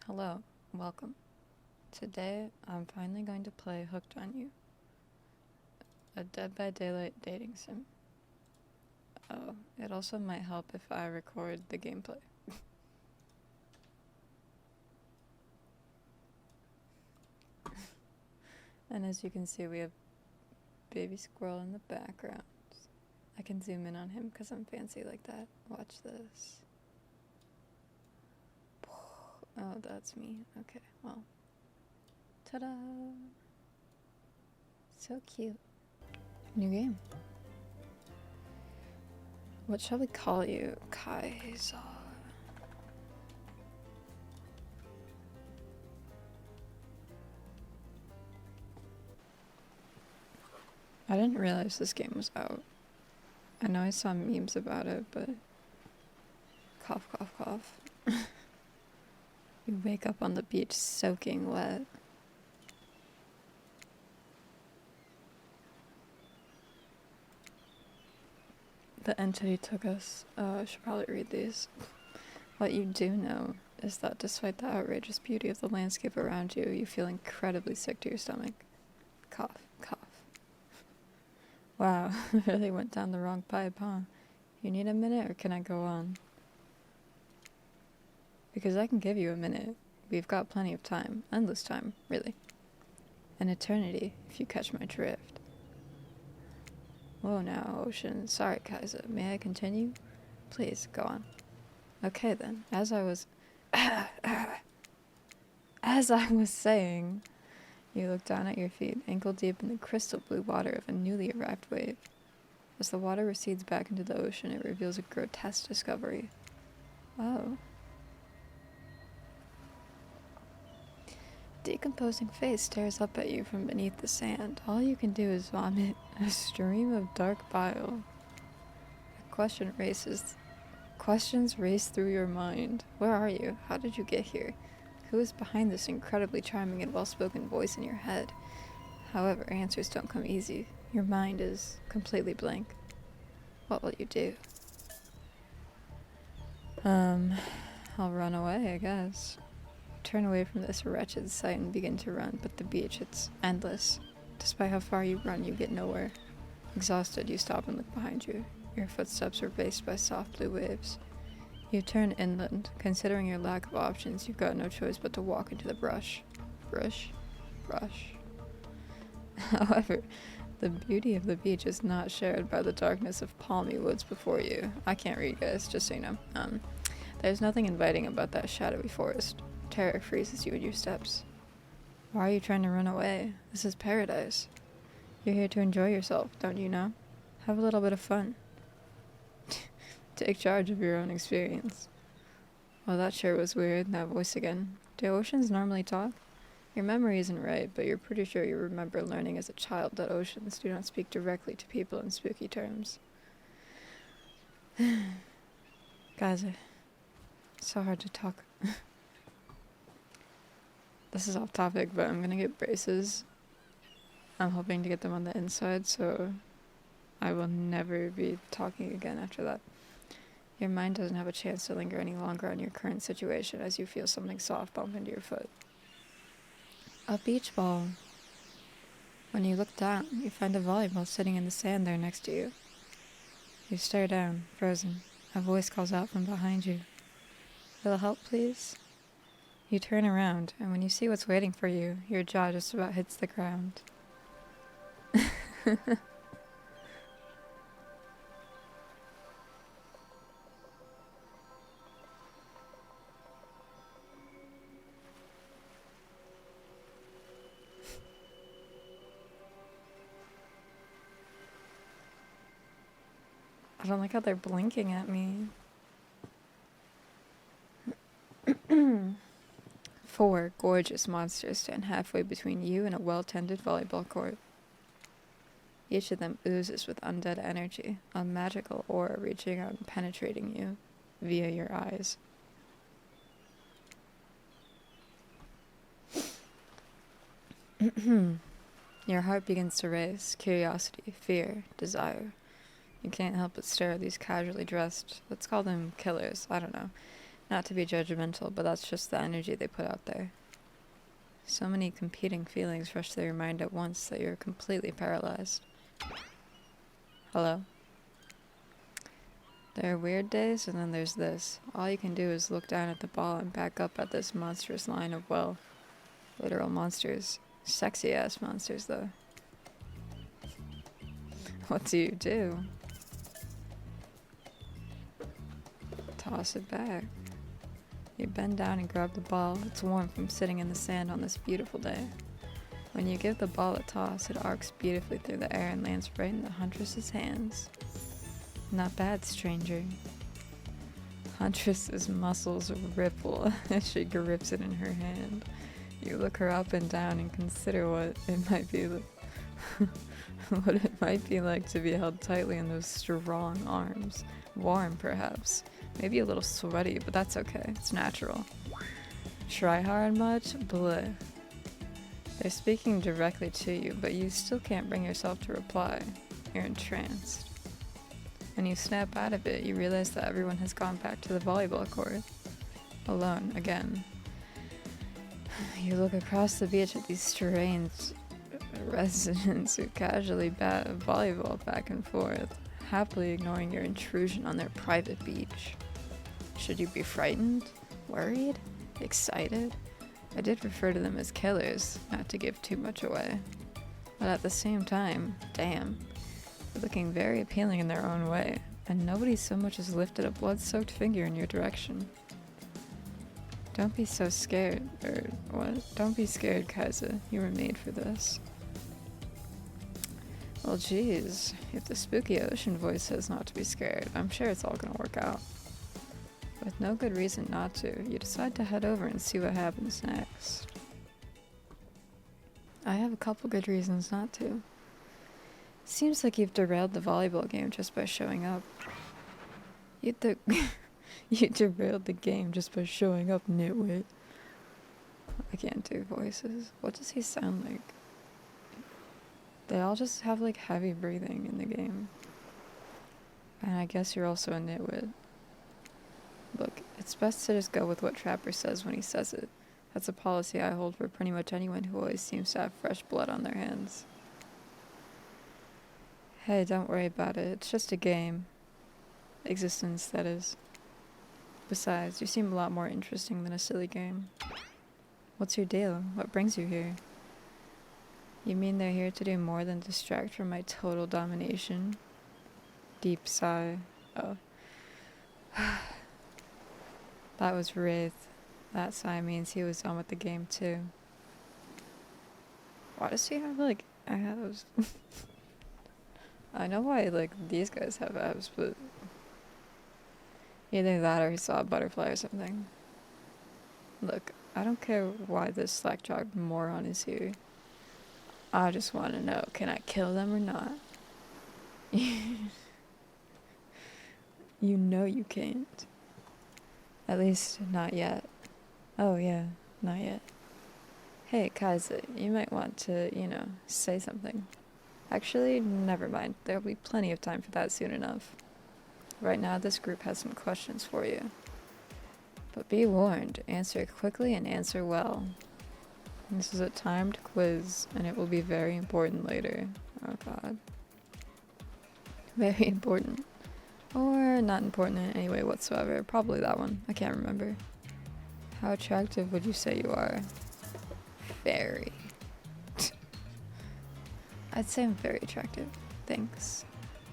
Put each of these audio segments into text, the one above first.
Hello, welcome. Today, I'm finally going to play Hooked on You, a Dead by Daylight dating sim. Oh, it also might help if I record the gameplay. And as you can see, we have baby squirrel in the background. I can zoom in on him because I'm fancy like that. Watch this. Oh, that's me. Okay, well. Ta-da! So cute. New game. What shall we call you? Kaiser. I didn't realize this game was out. I know I saw memes about it, but cough, cough, cough. You wake up on the beach soaking wet. The entity took us. I should probably read these. What you do know is that despite the outrageous beauty of the landscape around you, you feel incredibly sick to your stomach. Cough, cough. Wow, really went down the wrong pipe, huh? You need a minute, or can I go on? Because I can give you a minute. We've got plenty of time. Endless time, really. An eternity, if you catch my drift. Whoa now, Ocean. Sorry, Kaiser. May I continue? Please, go on. Okay then, as I was saying, you look down at your feet, ankle deep in the crystal blue water of a newly arrived wave. As the water recedes back into the ocean, it reveals a grotesque discovery. Oh. Decomposing face stares up at you from beneath the sand. All you can do is vomit a stream of dark bile. Questions race through your mind. Where are you? How did you get here? Who is behind this incredibly charming and well-spoken voice in your head? However, answers don't come easy. Your mind is completely blank. What will you do? I'll run away, I guess. Turn away from this wretched sight and begin to run, but the beach, it's endless. Despite how far you run, you get nowhere. Exhausted, you stop and look behind you. Your footsteps are replaced by soft blue waves. You turn inland. Considering your lack of options, you've got no choice but to walk into the brush. Brush. However, the beauty of the beach is not shared by the darkness of palmy woods before you. I can't read, guys, just so you know. There's nothing inviting about that shadowy forest. Terror freezes you at your steps. Why are you trying to run away? This is paradise. You're here to enjoy yourself, don't you know? Have a little bit of fun. Take charge of your own experience. Well, that sure was weird, that voice again. Do oceans normally talk? Your memory isn't right, but you're pretty sure you remember learning as a child that oceans do not speak directly to people in spooky terms. Guys, it's so hard to talk. This is off topic, but I'm gonna get braces. I'm hoping to get them on the inside, so I will never be talking again after that. Your mind doesn't have a chance to linger any longer on your current situation as you feel something soft bump into your foot. A beach ball. When you look down, you find a volleyball sitting in the sand there next to you. You stare down, frozen. A voice calls out from behind you. Little help, please? You turn around, and when you see what's waiting for you, your jaw just about hits the ground. I don't like how they're blinking at me. 4 gorgeous monsters stand halfway between you and a well-tended volleyball court. Each of them oozes with undead energy, a magical aura reaching out and penetrating you via your eyes. Your heart begins to race, curiosity, fear, desire. You can't help but stare at these casually dressed, let's call them killers, I don't know, Not to be judgmental, but that's just the energy they put out there. So many competing feelings rush through your mind at once that you're completely paralyzed. Hello? There are weird days, and then there's this. All you can do is look down at the ball and back up at this monstrous line of, well, literal monsters. Sexy-ass monsters, though. What do you do? Toss it back. You bend down and grab the ball. It's warm from sitting in the sand on this beautiful day. When you give the ball a toss, it arcs beautifully through the air and lands right in the huntress's hands. Not bad, stranger. Huntress's muscles ripple as she grips it in her hand. You look her up and down and consider what it might be what it might be like to be held tightly in those strong arms. Warm, perhaps. Maybe a little sweaty, but that's okay. It's natural. Try hard much? Bleh. They're speaking directly to you, but you still can't bring yourself to reply. You're entranced. When you snap out of it, you realize that everyone has gone back to the volleyball court. Alone, again. You look across the beach at these strange residents who casually bat volleyball back and forth, happily ignoring your intrusion on their private beach. Should you be frightened? Worried? Excited? I did refer to them as killers, not to give too much away. But at the same time, damn. Looking very appealing in their own way, and nobody so much as lifted a blood-soaked finger in your direction. Don't be so scared, or what? Don't be scared, Kaiser. You were made for this. Well, geez, if the spooky ocean voice says not to be scared, I'm sure it's all gonna work out. With no good reason not to, you decide to head over and see what happens next. I have a couple good reasons not to. Seems like you've derailed the volleyball game just by showing up. You derailed the game just by showing up, nitwit. I can't do voices. What does he sound like? They all just have like heavy breathing in the game. And I guess you're also a nitwit. Look, it's best to just go with what Trapper says when he says it. That's a policy I hold for pretty much anyone who always seems to have fresh blood on their hands. Hey, don't worry about it. It's just a game. Existence, that is. Besides, you seem a lot more interesting than a silly game. What's your deal? What brings you here? You mean they're here to do more than distract from my total domination? Deep sigh. Oh. That was Wraith. That sigh means he was on with the game too. Why does he have like abs? I know why like these guys have abs, but either that or he saw a butterfly or something. Look, I don't care why this slack-jawed moron is here. I just want to know, can I kill them or not? You know you can't. At least, not yet. Oh yeah, not yet. Hey, Kaiser, you might want to, say something. Actually, never mind. There'll be plenty of time for that soon enough. Right now, this group has some questions for you. But be warned, answer quickly and answer well. This is a timed quiz, and it will be very important later. Oh god. Very important. Or not important in any way whatsoever. Probably that one. I can't remember. How attractive would you say you are? Very. I'd say I'm very attractive. Thanks.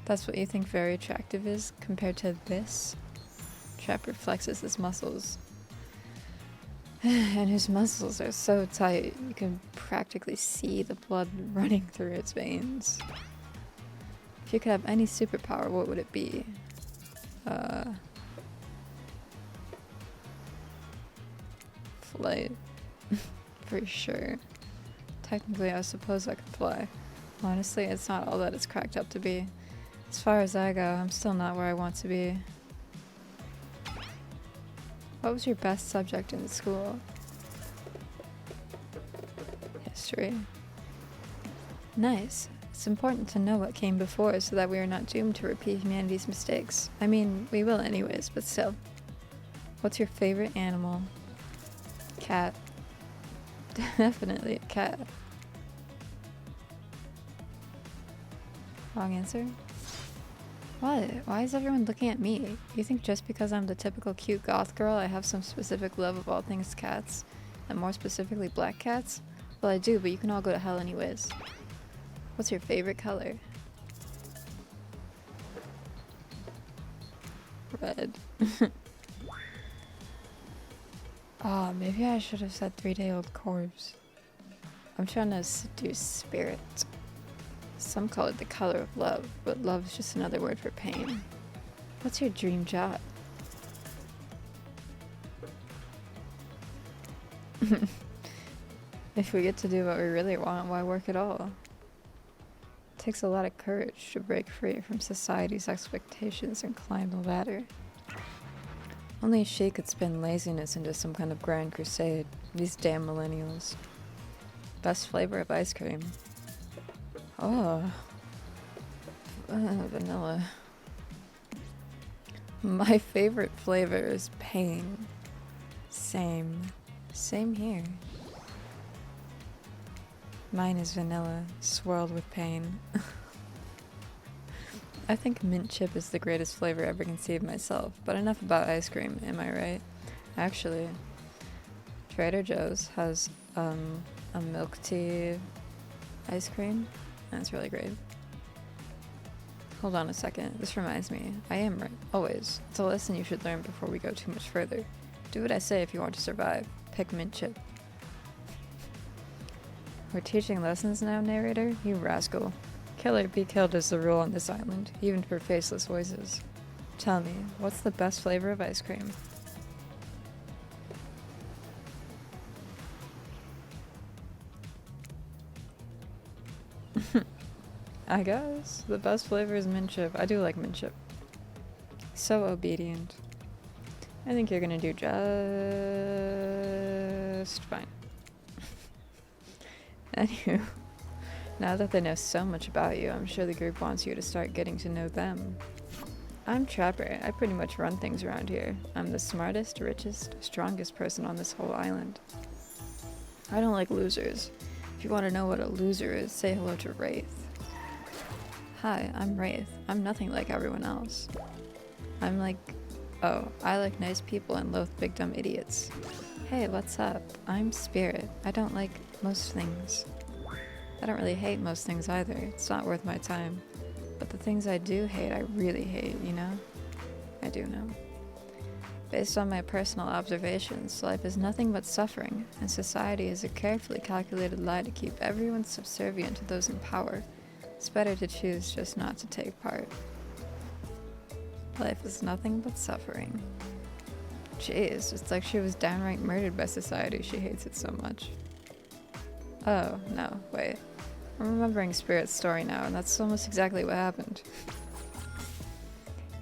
That's what you think very attractive is compared to this? Trapper flexes his muscles. And his muscles are so tight, you can practically see the blood running through its veins. If you could have any superpower, what would it be? Flight. For sure. Technically, I suppose I could fly. Honestly, it's not all that it's cracked up to be. As far as I go, I'm still not where I want to be. What was your best subject in school? History. Nice. It's important to know what came before so that we are not doomed to repeat humanity's mistakes. I mean, we will anyways, but still. What's your favorite animal? Cat. Definitely a cat. Wrong answer? What? Why is everyone looking at me? You think just because I'm the typical cute goth girl I have some specific love of all things cats? And more specifically black cats? Well, I do, but you can all go to hell anyways. What's your favorite color? Red. Oh, maybe I should have said 3-day-old corpse. I'm trying to seduce spirit. Some call it the color of love, but love is just another word for pain. What's your dream job? If we get to do what we really want, why work at all? It takes a lot of courage to break free from society's expectations and climb the ladder. Only she could spin laziness into some kind of grand crusade. These damn millennials. Best flavor of ice cream. Oh. Vanilla. My favorite flavor is pain. Same. Same here. Mine is vanilla, swirled with pain. I think mint chip is the greatest flavor ever conceived myself, but enough about ice cream, am I right? Actually, Trader Joe's has a milk tea ice cream, and it's really great. Hold on a second, this reminds me, I am right, always. It's a lesson you should learn before we go too much further. Do what I say if you want to survive. Pick mint chip. We're teaching lessons now, narrator? You rascal. Kill or be killed is the rule on this island, even for faceless voices. Tell me, what's the best flavor of ice cream? I guess. The best flavor is mint chip. I do like mint chip. So obedient. I think you're gonna do just fine. Anywho, now that they know so much about you, I'm sure the group wants you to start getting to know them. I'm Trapper. I pretty much run things around here. I'm the smartest, richest, strongest person on this whole island. I don't like losers. If you want to know what a loser is, say hello to Wraith. Hi, I'm Wraith. I'm nothing like everyone else. I like nice people and loathe big dumb idiots. Hey, what's up? I'm Spirit. I don't like most things. I don't really hate most things either. It's not worth my time. But the things I do hate, I really hate, you know? I do know. Based on my personal observations, life is nothing but suffering, and society is a carefully calculated lie to keep everyone subservient to those in power. It's better to choose just not to take part. Life is nothing but suffering. Jeez, it's like she was downright murdered by society. She hates it so much. Oh, no, wait. I'm remembering Spirit's story now, and that's almost exactly what happened.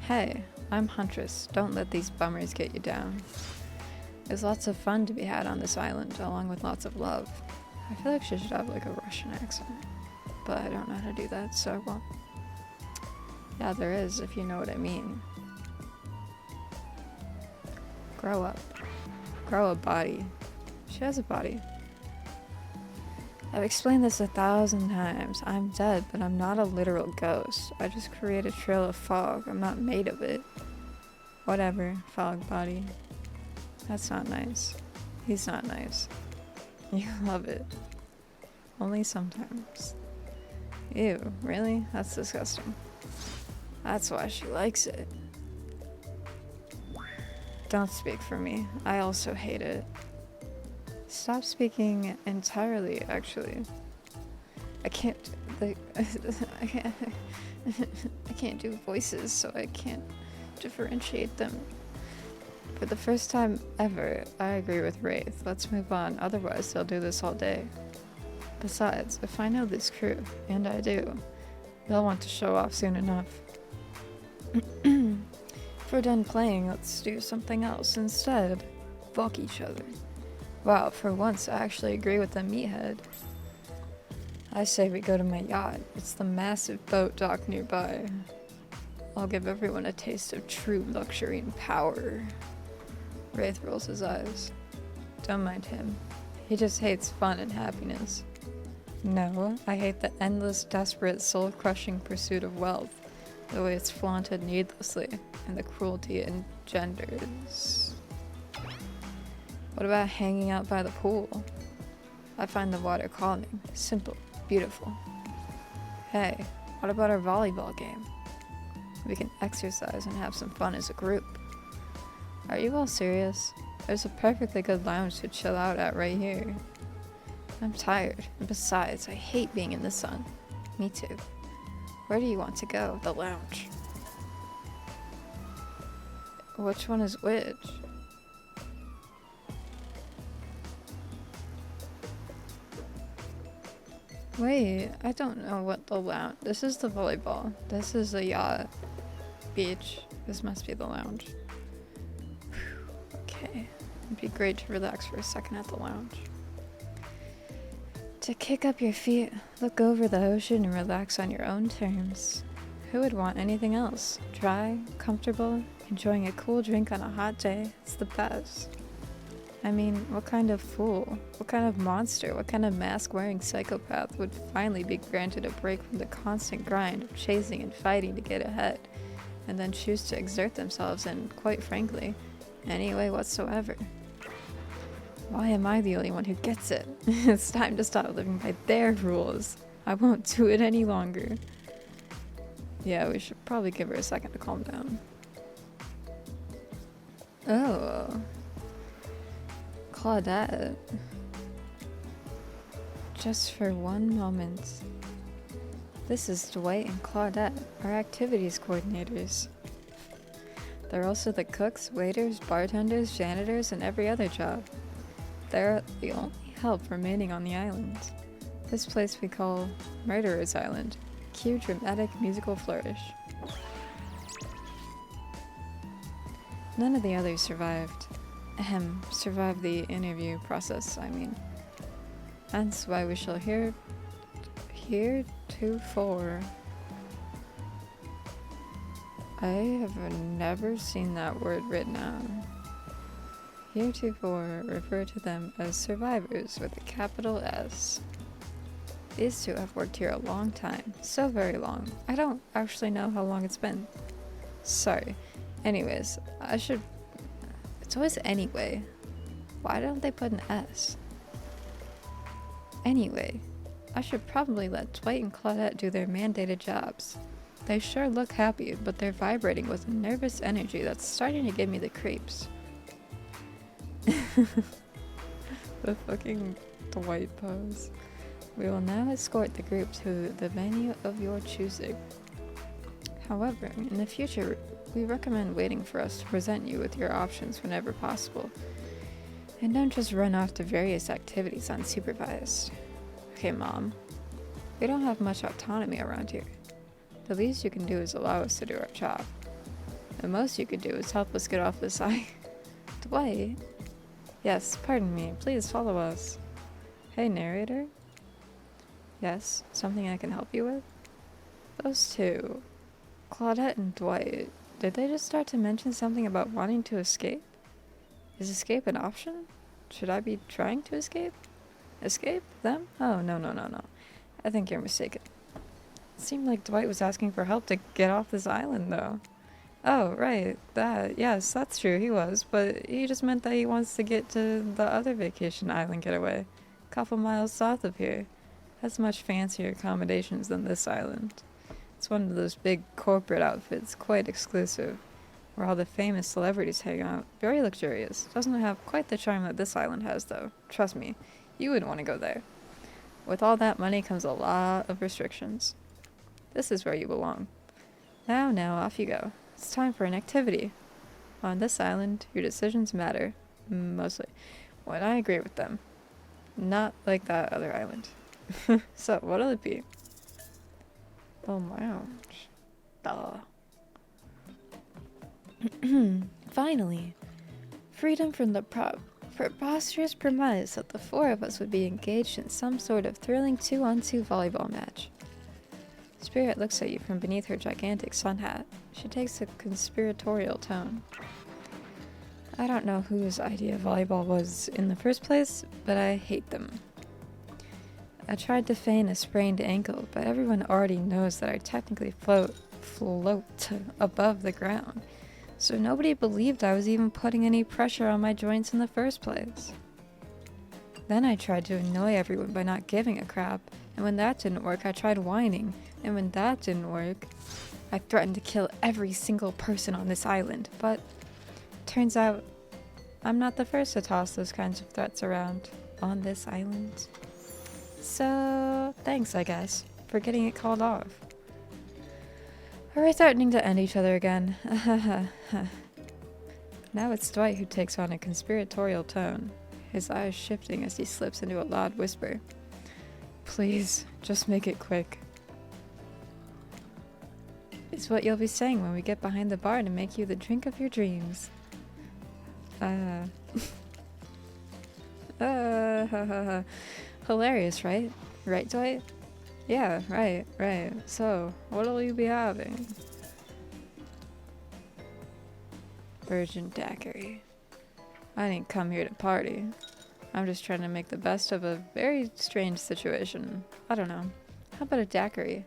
Hey, I'm Huntress. Don't let these bummers get you down. There's lots of fun to be had on this island, along with lots of love. I feel like she should have like a Russian accent, but I don't know how to do that, so I won't. Yeah, there is, if you know what I mean. Grow up. Grow a body. She has a body. I've explained this 1,000 times. I'm dead, but I'm not a literal ghost. I just create a trail of fog. I'm not made of it. Whatever, fog body. That's not nice. He's not nice. You love it. Only sometimes. Ew, really? That's disgusting. That's why she likes it. Don't speak for me. I also hate it. Stop speaking entirely, actually. I can't do voices, so I can't differentiate them. For the first time ever, I agree with Wraith. Let's move on, otherwise they'll do this all day. Besides, if I know this crew, and I do, they'll want to show off soon enough. If we're done playing, let's do something else instead. Fuck each other. Wow, for once I actually agree with the meathead. I say we go to my yacht. It's the massive boat dock nearby. I'll give everyone a taste of true luxury and power. Wraith rolls his eyes. Don't mind him. He just hates fun and happiness. No, I hate the endless, desperate, soul-crushing pursuit of wealth, the way it's flaunted needlessly, and the cruelty it engenders. What about hanging out by the pool? I find the water calming, simple, beautiful. Hey, what about our volleyball game? We can exercise and have some fun as a group. Are you all serious? There's a perfectly good lounge to chill out at right here. I'm tired, and besides, I hate being in the sun. Me too. Where do you want to go? The lounge. Which one is which? Wait, I don't know what the lounge... This is the volleyball. This is the yacht. Beach. This must be the lounge. Whew, okay. It'd be great to relax for a second at the lounge. To kick up your feet, look over the ocean and relax on your own terms. Who would want anything else? Dry, comfortable, enjoying a cool drink on a hot day. It's the best. I mean, what kind of fool, what kind of monster, what kind of mask-wearing psychopath would finally be granted a break from the constant grind of chasing and fighting to get ahead, and then choose to exert themselves in, quite frankly, any way whatsoever? Why am I the only one who gets it? It's time to stop living by their rules. I won't do it any longer. Yeah, we should probably give her a second to calm down. Oh. Claudette. Just for one moment. This is Dwight and Claudette, our activities coordinators. They're also the cooks, waiters, bartenders, janitors, and every other job. They're the only help remaining on the island. This place we call Murderer's Island. Cue dramatic musical flourish. None of the others survived. Survived the interview process, I mean. Hence why we shall heretofore. I have never seen that word written out. Heretofore refer to them as survivors with a capital S. These two have worked here a long time, so very long. I don't actually know how long it's been. Sorry. Anyways, it's always anyway. Why don't they put an S? Anyway, I should probably let Dwight and Claudette do their mandated jobs. They sure look happy, but they're vibrating with a nervous energy that's starting to give me the creeps. The fucking Dwight pose. We will now escort the group to the venue of your choosing. However, in the future, we recommend waiting for us to present you with your options whenever possible. And don't just run off to various activities unsupervised. Okay, Mom. We don't have much autonomy around here. The least you can do is allow us to do our job. The most you could do is help us get off this island. Dwight? Yes, pardon me. Please follow us. Hey, narrator? Yes, something I can help you with? Those two, Claudette and Dwight, did they just start to mention something about wanting to escape? Is escape an option? Should I be trying to escape? Escape? Them? Oh, no. I think you're mistaken. It seemed like Dwight was asking for help to get off this island, though. Oh, right. Yes, that's true, he was. But he just meant that he wants to get to the other vacation island getaway. A couple miles south of here. Has much fancier accommodations than this island. It's one of those big corporate outfits, quite exclusive, where all the famous celebrities hang out. Very luxurious. Doesn't have quite the charm that this island has, though. Trust me, you would want to go there. With all that money comes a lot of restrictions. This is where you belong. Now, off you go. It's time for an activity. On this island, your decisions matter. Mostly. When I agree with them. Not like that other island. So, what'll it be? Oh my gosh. Finally. Freedom from the preposterous premise that the four of us would be engaged in some sort of thrilling 2-on-2 volleyball match. Spirit looks at you from beneath her gigantic sun hat. She takes a conspiratorial tone. I don't know whose idea volleyball was in the first place, but I hate them. I tried to feign a sprained ankle, but everyone already knows that I technically float above the ground, so nobody believed I was even putting any pressure on my joints in the first place. Then I tried to annoy everyone by not giving a crap, and when that didn't work, I tried whining, and when that didn't work, I threatened to kill every single person on this island, but turns out I'm not the first to toss those kinds of threats around on this island. So, thanks, I guess, for getting it called off. Are we threatening to end each other again? Now it's Dwight who takes on a conspiratorial tone, his eyes shifting as he slips into a loud whisper. Please, just make it quick. It's what you'll be saying when we get behind the bar to make you the drink of your dreams. Hilarious, right? Right, Dwight? Yeah, right. So, what'll you be having? Virgin daiquiri. I didn't come here to party. I'm just trying to make the best of a very strange situation. I don't know. How about a daiquiri?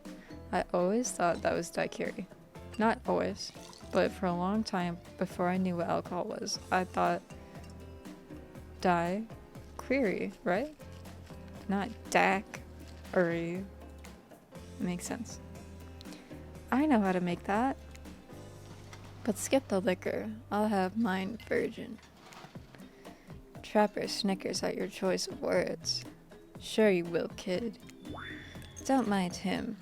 I always thought that was daiquiri. Not always, but for a long time before I knew what alcohol was, I thought query, right? Not daiquiri. Makes sense. I know how to make that. But skip the liquor. I'll have mine virgin. Trapper snickers at your choice of words. Sure you will, kid. Don't mind him.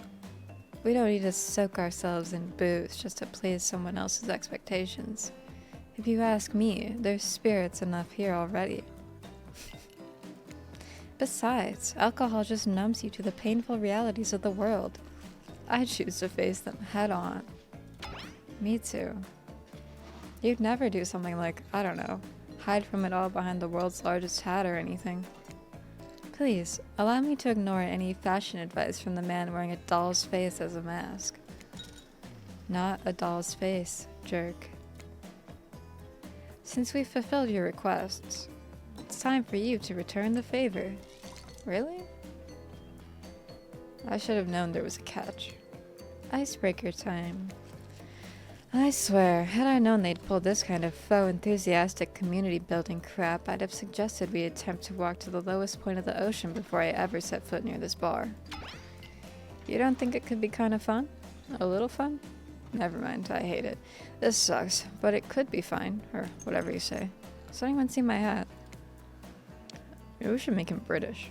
We don't need to soak ourselves in booze just to please someone else's expectations. If you ask me, there's spirits enough here already. Besides, alcohol just numbs you to the painful realities of the world. I choose to face them head on. Me too. You'd never do something like, I don't know, hide from it all behind the world's largest hat or anything. Please, allow me to ignore any fashion advice from the man wearing a doll's face as a mask. Not a doll's face, jerk. Since we've fulfilled your requests, it's time for you to return the favor. Really? I should have known there was a catch. Icebreaker time. I swear, had I known they'd pull this kind of faux enthusiastic community building crap, I'd have suggested we attempt to walk to the lowest point of the ocean before I ever set foot near this bar. You don't think it could be kind of fun? A little fun? Never mind, I hate it. This sucks, but it could be fine, or whatever you say. Does anyone see my hat? Maybe we should make him British.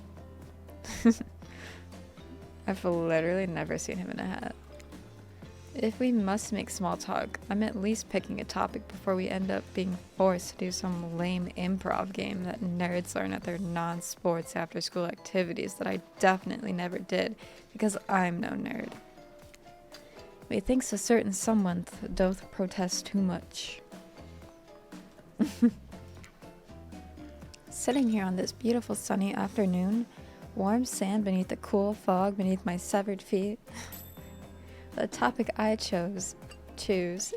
I've literally never seen him in a hat. If we must make small talk, I'm at least picking a topic before we end up being forced to do some lame improv game that nerds learn at their non-sports after-school activities that I definitely never did because I'm no nerd. Methinks a certain someone doth protest too much. Sitting here on this beautiful sunny afternoon, warm sand beneath the cool fog beneath my severed feet. The topic I choose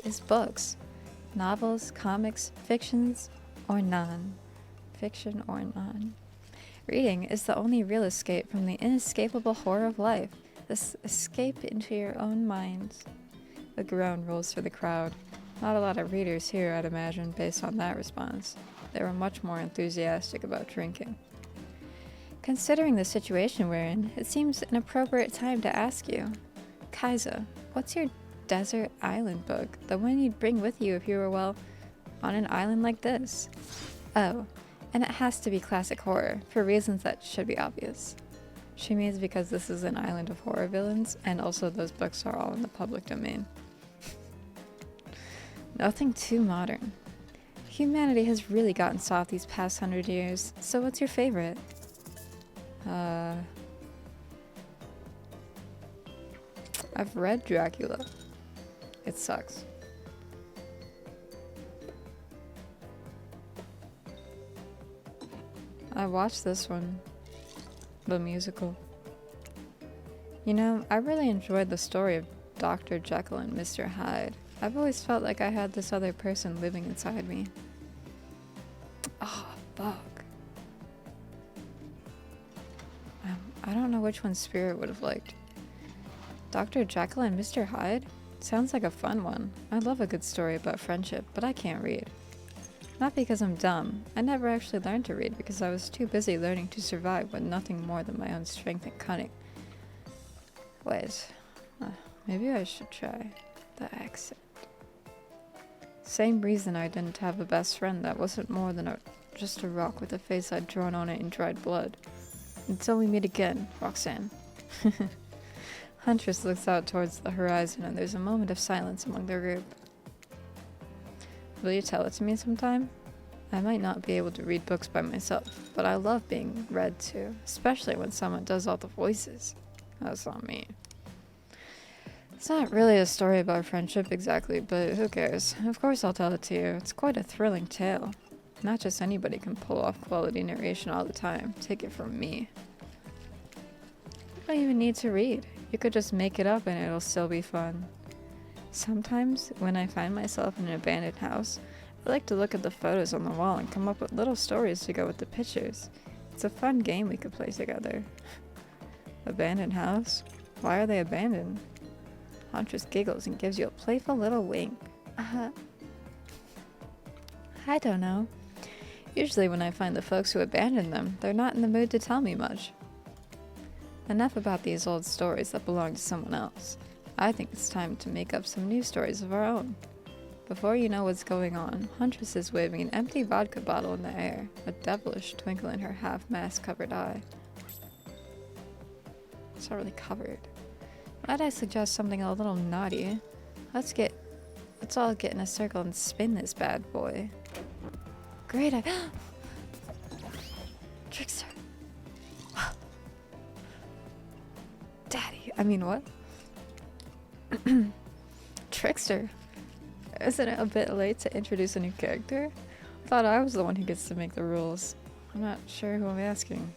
is books. Novels, comics, fictions, or none. Fiction or none. Reading is the only real escape from the inescapable horror of life. This escape into your own minds. A groan rolls through the crowd. Not a lot of readers here, I'd imagine, based on that response. They were much more enthusiastic about drinking. Considering the situation we're in, it seems an appropriate time to ask you, Kaiza, what's your desert island book? The one you'd bring with you if you were, well, on an island like this? Oh, and it has to be classic horror, for reasons that should be obvious. She means because this is an island of horror villains, and also those books are all in the public domain. Nothing too modern. Humanity has really gotten soft these past 100 years, so what's your favorite? I've read Dracula. It sucks. I watched this one. The musical. You know, I really enjoyed the story of Dr. Jekyll and Mr. Hyde. I've always felt like I had this other person living inside me. Fuck. I don't know which one Spirit would have liked. Dr. Jekyll and Mr. Hyde? Sounds like a fun one. I love a good story about friendship, but I can't read. Not because I'm dumb. I never actually learned to read because I was too busy learning to survive with nothing more than my own strength and cunning. Wait. Maybe I should try the accent. Same reason I didn't have a best friend that wasn't more than just a rock with a face I'd drawn on it in dried blood. Until we meet again, Roxanne. Huntress looks out towards the horizon and there's a moment of silence among the group. Will you tell it to me sometime? I might not be able to read books by myself, but I love being read to, especially when someone does all the voices. That's not me. It's not really a story about friendship exactly, but who cares? Of course I'll tell it to you. It's quite a thrilling tale. Not just anybody can pull off quality narration all the time. Take it from me. You don't even need to read. You could just make it up and it'll still be fun. Sometimes, when I find myself in an abandoned house, I like to look at the photos on the wall and come up with little stories to go with the pictures. It's a fun game we could play together. Abandoned house? Why are they abandoned? Huntress giggles and gives you a playful little wink. I don't know. Usually when I find the folks who abandoned them, they're not in the mood to tell me much. Enough about these old stories that belong to someone else. I think it's time to make up some new stories of our own. Before you know what's going on, Huntress is waving an empty vodka bottle in the air, a devilish twinkle in her half-mask covered eye. It's not really covered. Might I suggest something a little naughty? Let's all get in a circle and spin this bad boy. Great idea. Trickster. Daddy. I mean, what? Trickster. Isn't it a bit late to introduce a new character? I thought I was the one who gets to make the rules. I'm not sure who I'm asking.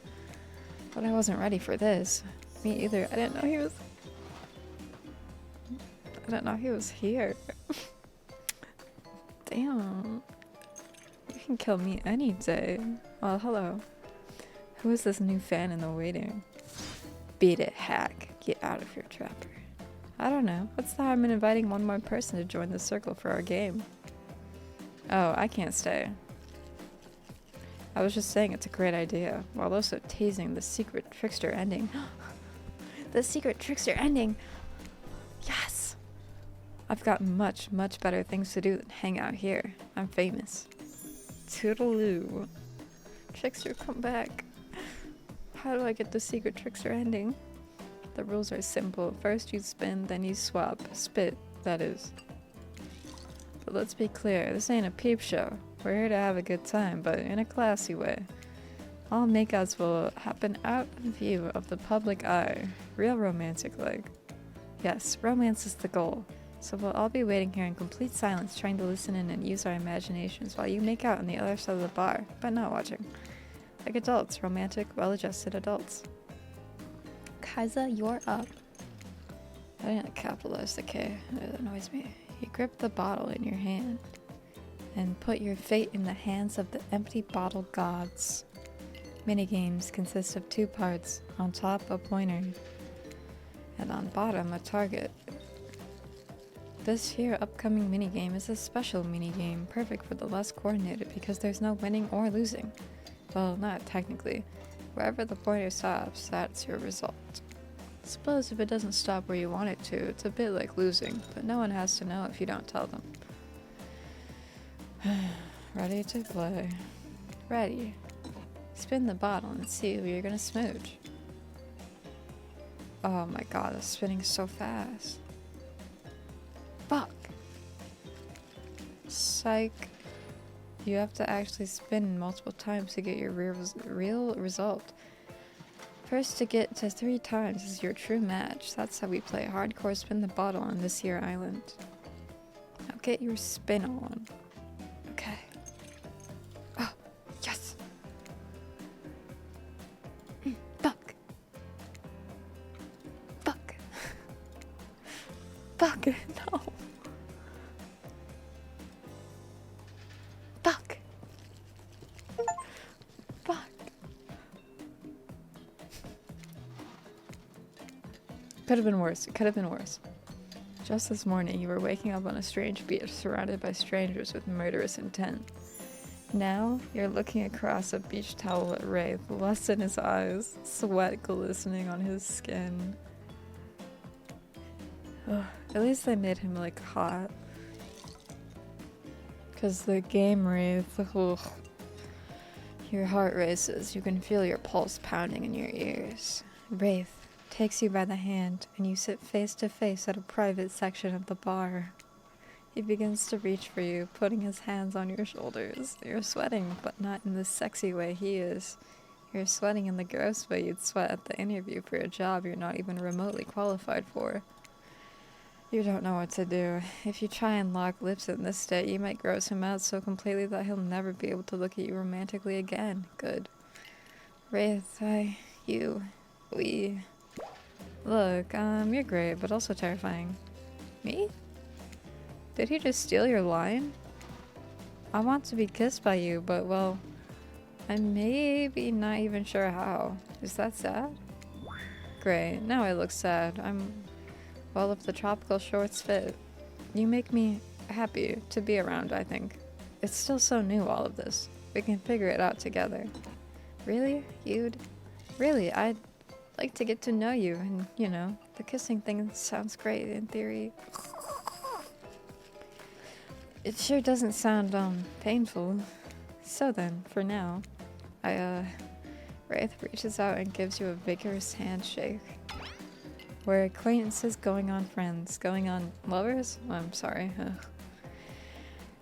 But I wasn't ready for this. Me either. I didn't know he was here. Damn. You can kill me any day. Well, hello. Who is this new fan in the waiting? Beat it, hack. Get out of here, trapper. I don't know. What's the harm in inviting one more person to join the circle for our game? Oh, I can't stay. I was just saying it's a great idea, while also teasing the secret trickster ending. The secret trickster ending! Yes! I've got much, much better things to do than hang out here. I'm famous. Toodaloo. Trickster, come back. How do I get the secret trickster ending? The rules are simple. First you spin, then you swap. Spit, that is. But let's be clear, this ain't a peep show. We're here to have a good time, but in a classy way. All makeouts will happen out of view of the public eye. Real romantic-like. Yes, romance is the goal. So we'll all be waiting here in complete silence, trying to listen in and use our imaginations while you make out on the other side of the bar, but not watching. Like adults, romantic, well-adjusted adults. Kaiza, you're up. I didn't capitalize the K. It annoys me. You grip the bottle in your hand and put your fate in the hands of the empty bottle gods. Minigames consist of 2 parts. On top, a pointer, and on bottom, a target. This here upcoming minigame is a special minigame, perfect for the less coordinated because there's no winning or losing. Well, not technically. Wherever the pointer stops, that's your result. Suppose if it doesn't stop where you want it to, it's a bit like losing, but no one has to know if you don't tell them. Ready to play. Ready. Spin the bottle and see who you're gonna smooch. Oh my god, it's spinning so fast. Fuck. Psych. You have to actually spin multiple times to get your real result. First to get to 3 times is your true match. That's how we play hardcore spin the bottle on this here island. Now get your spin on. Okay. Oh, yes! Fuck. Fuck. Fuck, no. Fuck. Could have been worse. It could have been worse. Just this morning, you were waking up on a strange beach, surrounded by strangers with murderous intent. Now, you're looking across a beach towel at Wraith, lust in his eyes, sweat glistening on his skin. Ugh, at least they made him, like, hot. Because the game Wraith, ugh. Your heart races, you can feel your pulse pounding in your ears. Wraith takes you by the hand, and you sit face to face at a private section of the bar. He begins to reach for you, putting his hands on your shoulders. You're sweating, but not in the sexy way he is. You're sweating in the gross way you'd sweat at the interview for a job you're not even remotely qualified for. You don't know what to do. If you try and lock lips in this state, you might gross him out so completely that he'll never be able to look at you romantically again. Good. Wraith, we... Look, you're great, but also terrifying. Me? Did he just steal your line? I want to be kissed by you, but, well, I'm maybe not even sure how. Is that sad? Great, now I look sad. Well, if the tropical shorts fit. You make me happy to be around, I think. It's still so new, all of this. We can figure it out together. Really? Really, I'd like to get to know you, and, you know, the kissing thing sounds great in theory. It sure doesn't sound, painful. So then, for now, Wraith reaches out and gives you a vigorous handshake. We're acquaintances going on friends, going on lovers? I'm sorry.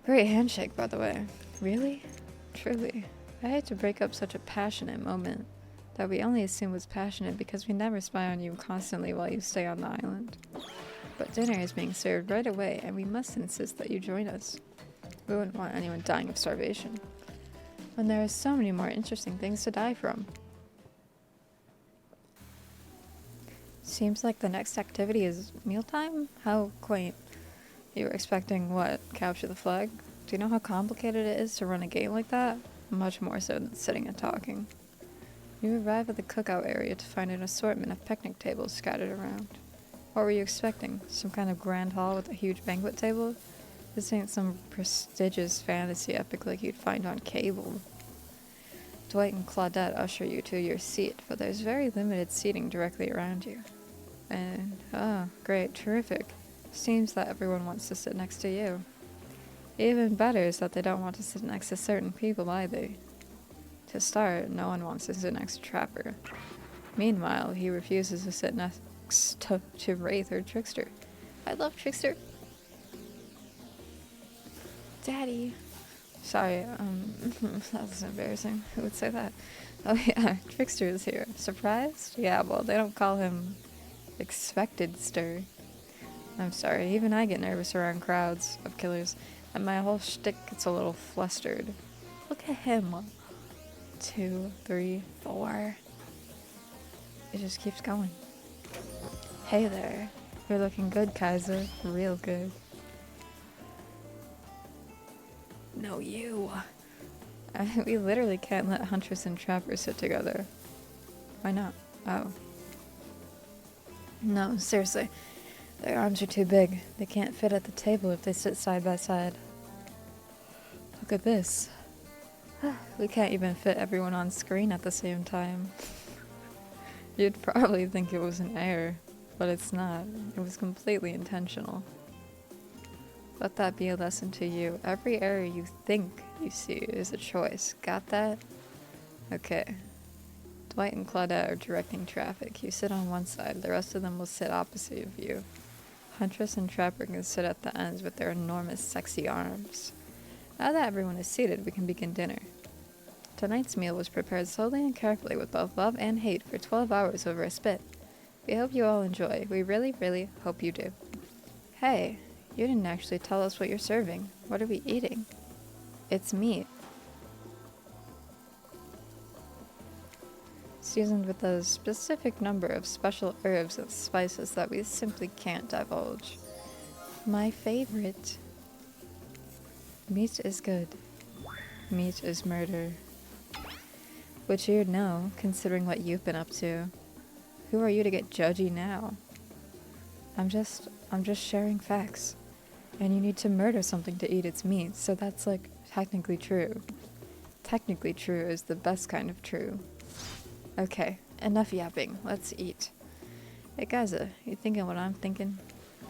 Great handshake, by the way. Really? Truly. I hate to break up such a passionate moment that we only assume was passionate because we never spy on you constantly while you stay on the island. But dinner is being served right away, and we must insist that you join us. We wouldn't want anyone dying of starvation, when there are so many more interesting things to die from. Seems like the next activity is mealtime? How quaint. You were expecting what? Capture the flag? Do you know how complicated it is to run a game like that? Much more so than sitting and talking. You arrive at the cookout area to find an assortment of picnic tables scattered around. What were you expecting? Some kind of grand hall with a huge banquet table? This ain't some prestigious fantasy epic like you'd find on cable. Dwight and Claudette usher you to your seat, but there's very limited seating directly around you. And, great, terrific. Seems that everyone wants to sit next to you. Even better is that they don't want to sit next to certain people either. To start, no one wants to sit next to Trapper. Meanwhile, he refuses to sit next to Wraith or Trickster. I love Trickster. Daddy. Sorry, that was embarrassing. Who would say that? Oh yeah, Trickster is here. Surprised? Yeah, well, they don't call him expected stir. I'm sorry, even I get nervous around crowds of killers, and my whole shtick gets a little flustered. Look at him. 2, 3, 4. It just keeps going. Hey there. You're looking good, Kaiser. Real good. No, you. We literally can't let Huntress and Trapper sit together. Why not? Oh. No, seriously. Their arms are too big. They can't fit at the table if they sit side by side. Look at this. We can't even fit everyone on screen at the same time. You'd probably think it was an error, but it's not. It was completely intentional. Let that be a lesson to you. Every error you think you see is a choice. Got that? Okay. Dwight and Claudette are directing traffic. You sit on one side, the rest of them will sit opposite of you. Huntress and Trapper can sit at the ends with their enormous, sexy arms. Now that everyone is seated, we can begin dinner. Tonight's meal was prepared slowly and carefully with both love and hate for 12 hours over a spit. We hope you all enjoy. We really, really hope you do. Hey, you didn't actually tell us what you're serving. What are we eating? It's meat. Seasoned with a specific number of special herbs and spices that we simply can't divulge. My favorite. Meat is good. Meat is murder. Which you'd know, considering what you've been up to. Who are you to get judgy now? I'm just sharing facts. And you need to murder something to eat its meat, so that's like technically true. Technically true is the best kind of true. Okay, enough yapping. Let's eat. Hey guys, you thinking what I'm thinking?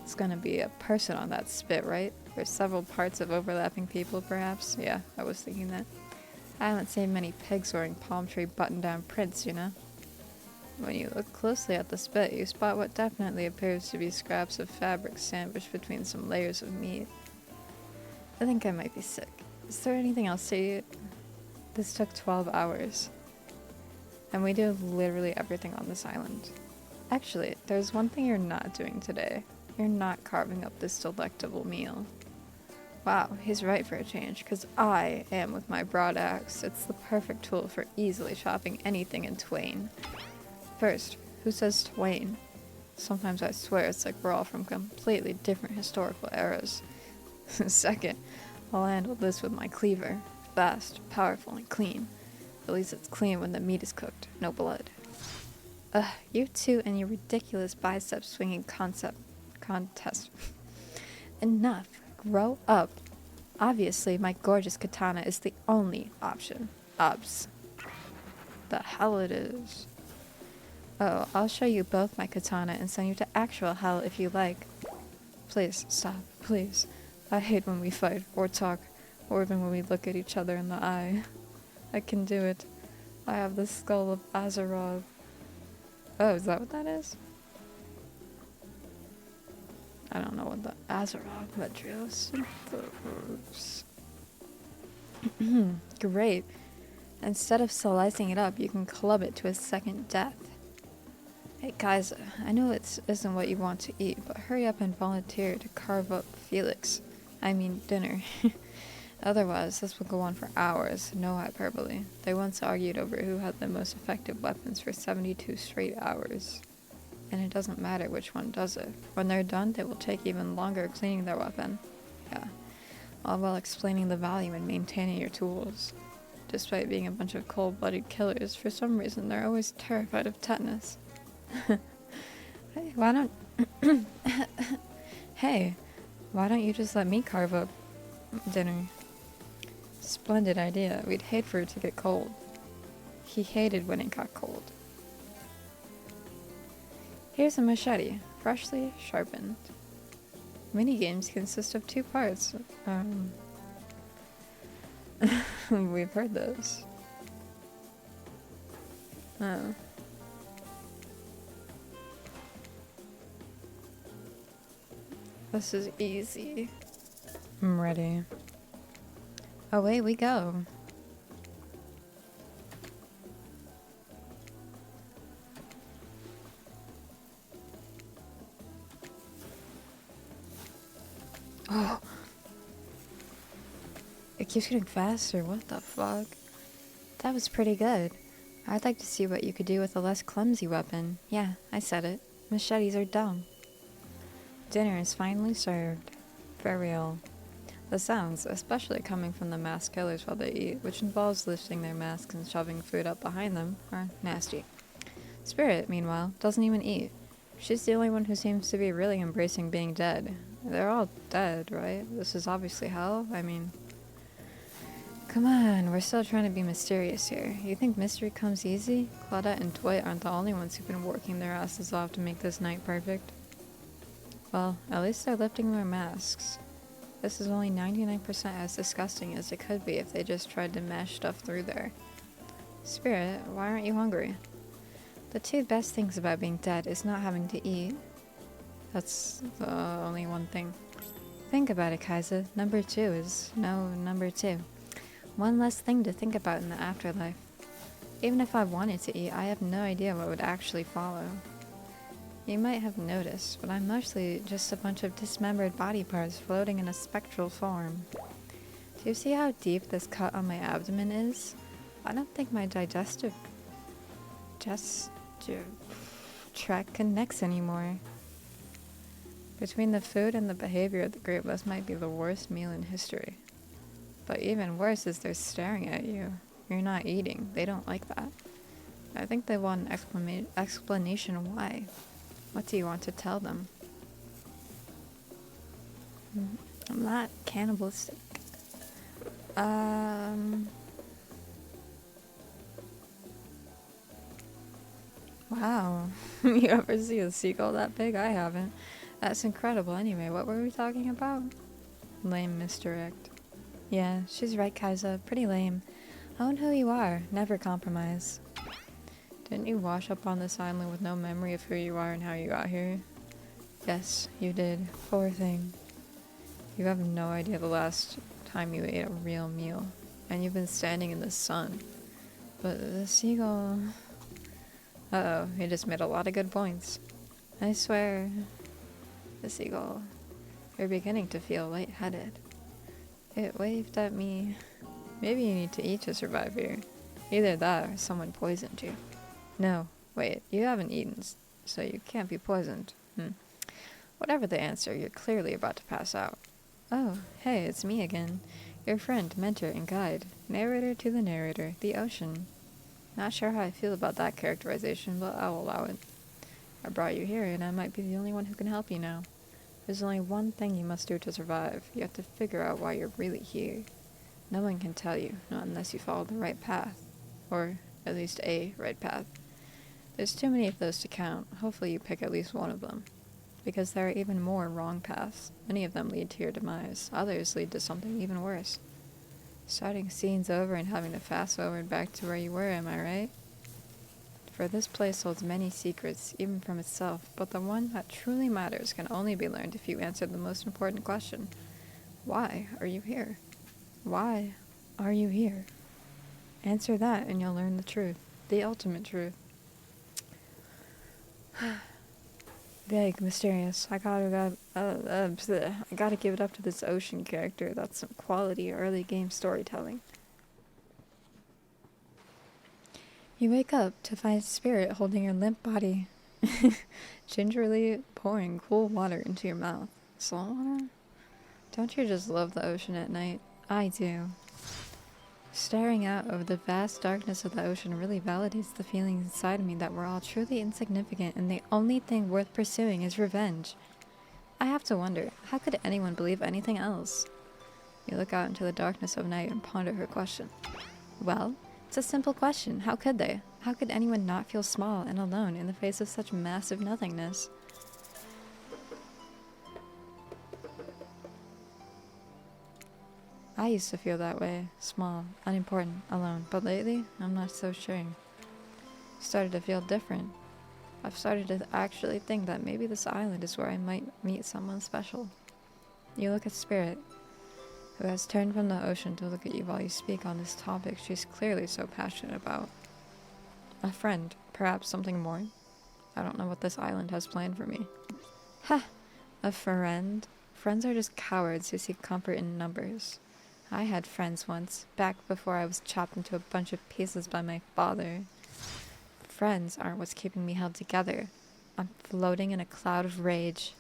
It's gonna be a person on that spit, right? There's several parts of overlapping people, perhaps? Yeah, I was thinking that. I haven't seen many pigs wearing palm tree button-down prints, you know? When you look closely at the spit, you spot what definitely appears to be scraps of fabric sandwiched between some layers of meat. I think I might be sick. Is there anything else to eat? This took 12 hours. And we do literally everything on this island. Actually, there's one thing you're not doing today. You're not carving up this delectable meal. Wow, he's right for a change, because I am with my broad axe. It's the perfect tool for easily chopping anything in twain. First, who says twain? Sometimes I swear it's like we're all from completely different historical eras. Second, I'll handle this with my cleaver. Fast, powerful, and clean. At least it's clean when the meat is cooked, no blood. Ugh, you two and your ridiculous bicep swinging contest. Enough. Grow up. Obviously, my gorgeous katana is the only option. Obs. The hell it is. Oh, I'll show you both my katana and send you to actual hell if you like. Please, stop, please. I hate when we fight, or talk, or even when we look at each other in the eye. I can do it. I have the skull of Azeroth. Oh, is that what that is? I don't know what the Azeroth Metrios. Great. Instead of slicing it up, you can club it to a second death. Hey guys, I know it isn't what you want to eat, but hurry up and volunteer to carve up Felix. I mean dinner. Otherwise, this will go on for hours, no hyperbole. They once argued over who had the most effective weapons for 72 straight hours. And it doesn't matter which one does it. When they're done, they will take even longer cleaning their weapon. Yeah. All while explaining the value in maintaining your tools. Despite being a bunch of cold-blooded killers, for some reason they're always terrified of tetanus. Hey, why don't... Hey, why don't you just let me carve up dinner? Splendid idea. We'd hate for it to get cold. He hated when it got cold. Here's a machete, freshly sharpened. Minigames consist of 2 parts. We've heard this. Oh. This is easy. I'm ready. Away we go. Oh. It keeps getting faster. What the fuck? That was pretty good. I'd like to see what you could do with a less clumsy weapon. Yeah, I said it. Machetes are dumb. Dinner is finally served. For real. The sounds, especially coming from the masked killers while they eat, which involves lifting their masks and shoving food up behind them, are nasty. Spirit, meanwhile, doesn't even eat. She's the only one who seems to be really embracing being dead. They're all dead, right? This is obviously hell. I mean... Come on, we're still trying to be mysterious here. You think mystery comes easy? Claudette and Dwight aren't the only ones who've been working their asses off to make this night perfect. Well, at least they're lifting their masks. This is only 99% as disgusting as it could be if they just tried to mash stuff through there. Spirit, why aren't you hungry? The 2 best things about being dead is not having to eat. That's the only one thing. Think about it, Kaiser. Number 2 is no number 2. One less thing to think about in the afterlife. Even if I wanted to eat, I have no idea what would actually follow. You might have noticed, but I'm mostly just a bunch of dismembered body parts floating in a spectral form. Do you see how deep this cut on my abdomen is? I don't think my digestive tract connects anymore. Between the food and the behavior of the group, this might be the worst meal in history. But even worse is they're staring at you. You're not eating. They don't like that. I think they want an explanation why. What do you want to tell them? I'm not cannibalistic. Wow. You ever see a seagull that big? I haven't. That's incredible. Anyway, what were we talking about? Lame misdirect. Yeah, she's right, Kaisa. Pretty lame. Own who you are. Never compromise. Didn't you wash up on this island with no memory of who you are and how you got here? Yes, you did. Poor thing. You have no idea the last time you ate a real meal. And you've been standing in the sun. But the seagull... Uh-oh, he just made a lot of good points. I swear... The seagull... You're beginning to feel lightheaded. It waved at me. Maybe you need to eat to survive here. Either that or someone poisoned you. No, wait, you haven't eaten, so you can't be poisoned. Whatever the answer, you're clearly about to pass out. Oh, hey, it's me again. Your friend, mentor, and guide. Narrator to the narrator, the ocean. Not sure how I feel about that characterization, but I'll allow it. I brought you here, and I might be the only one who can help you now. There's only one thing you must do to survive. You have to figure out why you're really here. No one can tell you, not unless you follow the right path. Or, at least a right path. There's too many of those to count. Hopefully you pick at least one of them. Because there are even more wrong paths. Many of them lead to your demise. Others lead to something even worse. Starting scenes over and having to fast forward back to where you were, am I right? For this place holds many secrets, even from itself, but the one that truly matters can only be learned if you answer the most important question. Why are you here? Why are you here? Answer that and you'll learn the truth. The ultimate truth. Vague, mysterious. I gotta give it up to this ocean character. That's some quality early game storytelling. You wake up to find Spirit holding your limp body, gingerly pouring cool water into your mouth. Salt water? Don't you just love the ocean at night? I do. Staring out over the vast darkness of the ocean really validates the feeling inside me that we're all truly insignificant and the only thing worth pursuing is revenge. I have to wonder, how could anyone believe anything else? You look out into the darkness of night and ponder her question. Well, it's a simple question. How could they? How could anyone not feel small and alone in the face of such massive nothingness? I used to feel that way, small, unimportant, alone, but lately, I'm not so sure. Started to feel different. I've started to actually think that maybe this island is where I might meet someone special. You look at Spirit, who has turned from the ocean to look at you while you speak on this topic she's clearly so passionate about. A friend, perhaps something more. I don't know what this island has planned for me. Ha! A friend? Friends are just cowards who seek comfort in numbers. I had friends once, back before I was chopped into a bunch of pieces by my father. Friends aren't what's keeping me held together. I'm floating in a cloud of rage.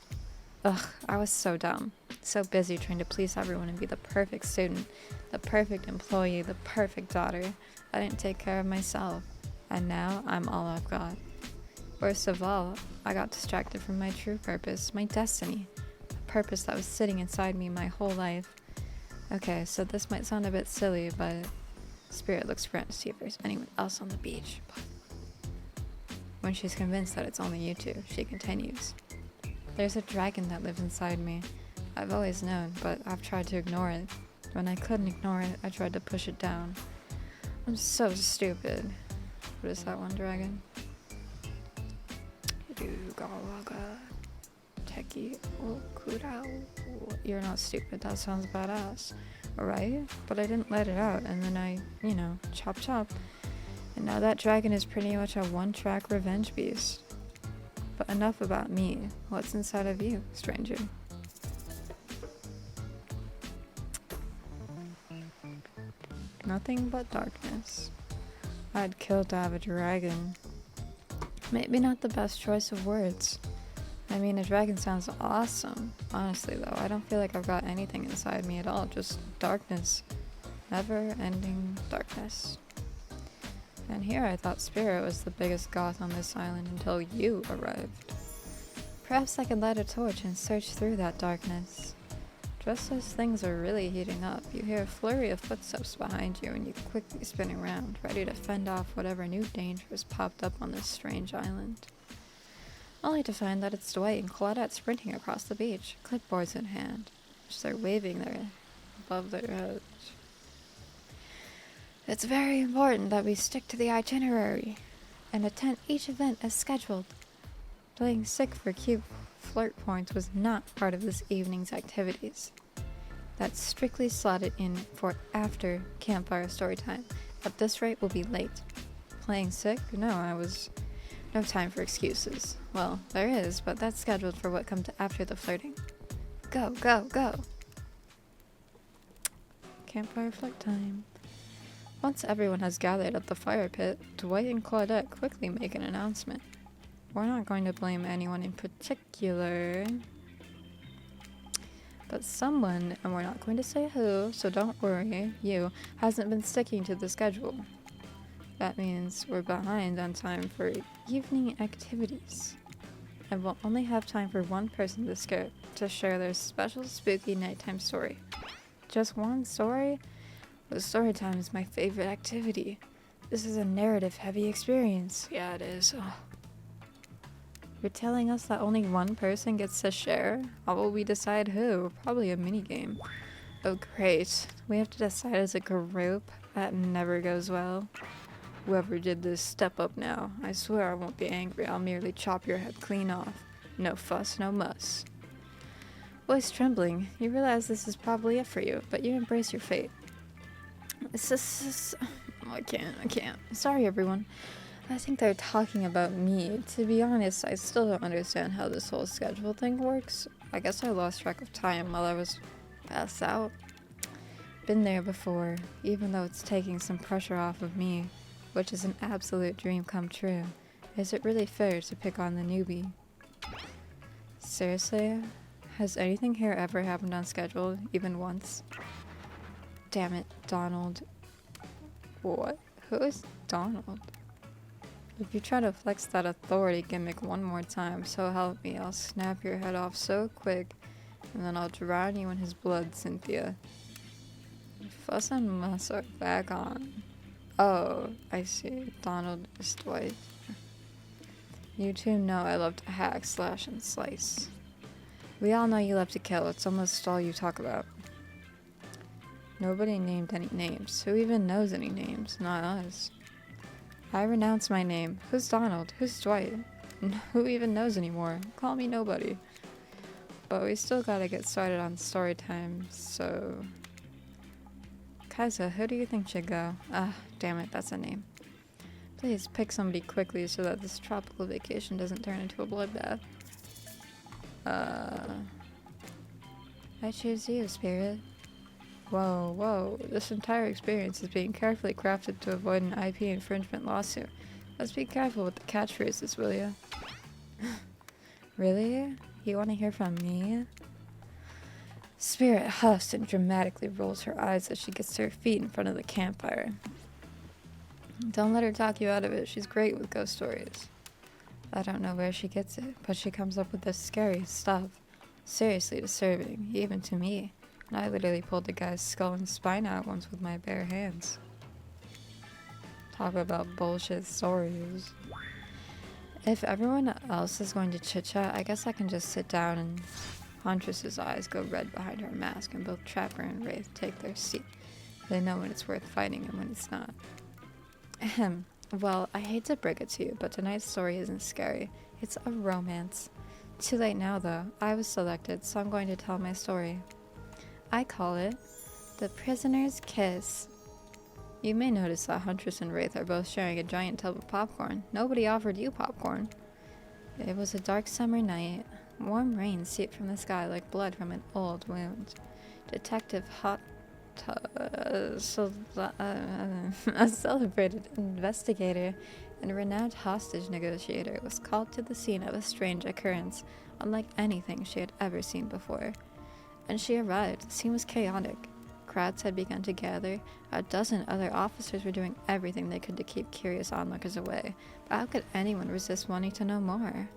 Ugh, I was so dumb. So busy trying to please everyone and be the perfect student, the perfect employee, the perfect daughter. I didn't take care of myself. And now I'm all I've got. Worst of all, I got distracted from my true purpose, my destiny. A purpose that was sitting inside me my whole life. Okay, so this might sound a bit silly, but Spirit looks around to see if there's anyone else on the beach. But when she's convinced that it's only you two, she continues. There's a dragon that lives inside me. I've always known, but I've tried to ignore it. When I couldn't ignore it, I tried to push it down. I'm so stupid. What is that one dragon? You're not stupid, that sounds badass. Right? But I didn't let it out, and then I, chop chop. And now that dragon is pretty much a one-track revenge beast. But enough about me. What's inside of you, stranger? Nothing but darkness. I'd kill to have a dragon. Maybe not the best choice of words. I mean, a dragon sounds awesome. Honestly, though, I don't feel like I've got anything inside me at all. Just darkness. Never-ending darkness. And here I thought Spirit was the biggest goth on this island until you arrived. Perhaps I could light a torch and search through that darkness. Just as things are really heating up, you hear a flurry of footsteps behind you and you quickly spin around, ready to fend off whatever new danger has popped up on this strange island. Only to find that it's Dwight and Claudette sprinting across the beach, clipboards in hand, which they're waving there above their heads. It's very important that we stick to the itinerary and attend each event as scheduled. Playing sick for cute flirt points was not part of this evening's activities. That's strictly slotted in for after campfire story time. At this rate, we'll be late. Playing sick? No time for excuses. Well, there is, but that's scheduled for what comes after the flirting. Go, go, go! Campfire flirt time. Once everyone has gathered at the fire pit, Dwight and Claudette quickly make an announcement. We're not going to blame anyone in particular, but someone, and we're not going to say who, so don't worry, hasn't been sticking to the schedule. That means we're behind on time for evening activities, and we'll only have time for one person to share their special spooky nighttime story. Just one story? The story time is my favorite activity. This is a narrative-heavy experience. Yeah, it is. Oh. You're telling us that only one person gets to share? How will we decide who? Probably a minigame. Oh great. We have to decide as a group? That never goes well. Whoever did this, step up now. I swear I won't be angry. I'll merely chop your head clean off. No fuss, no muss. Voice trembling. You realize this is probably it for you, but you embrace your fate. I can't. Sorry everyone. I think they're talking about me. To be honest, I still don't understand how this whole schedule thing works. I guess I lost track of time while I was passed out. Been there before, even though it's taking some pressure off of me, which is an absolute dream come true. Is it really fair to pick on the newbie? Seriously? Has anything here ever happened on schedule, even once? Damn it, Donald. What? Who is Donald? If you try to flex that authority gimmick one more time, so help me, I'll snap your head off so quick, and then I'll drown you in his blood, Cynthia. Fuss and muss are back on. Oh, I see. Donald is Dwight. You two know I love to hack, slash, and slice. We all know you love to kill. It's almost all you talk about. Nobody named any names. Who even knows any names? Not us. I renounce my name. Who's Donald? Who's Dwight? Who even knows anymore? Call me nobody. But we still gotta get started on story time, so... Kaisa, who do you think should go? Ah, damn it, that's a name. Please pick somebody quickly so that this tropical vacation doesn't turn into a bloodbath. I choose you, Spirit. Whoa, this entire experience is being carefully crafted to avoid an IP infringement lawsuit. Let's be careful with the catchphrases, will ya? Really? You want to hear from me? Spirit huffs and dramatically rolls her eyes as she gets to her feet in front of the campfire. Don't let her talk you out of it. She's great with ghost stories. I don't know where she gets it, but she comes up with the scariest stuff. Seriously disturbing, even to me. And I literally pulled the guy's skull and spine out once with my bare hands. Talk about bullshit stories. If everyone else is going to chit-chat, I guess I can just sit down and... Huntress's eyes go red behind her mask, and both Trapper and Wraith take their seat. They know when it's worth fighting and when it's not. Ahem. Well, I hate to break it to you, but tonight's story isn't scary. It's a romance. Too late now, though. I was selected, so I'm going to tell my story. I call it The Prisoner's Kiss. You may notice that Huntress and Wraith are both sharing a giant tub of popcorn. Nobody offered you popcorn. It was a dark summer night. Warm rain seeped from the sky like blood from an old wound. Detective a celebrated investigator and renowned hostage negotiator was called to the scene of a strange occurrence, unlike anything she had ever seen before. And she arrived. The scene was chaotic. Crowds had begun to gather. A dozen other officers were doing everything they could to keep curious onlookers away. But how could anyone resist wanting to know more?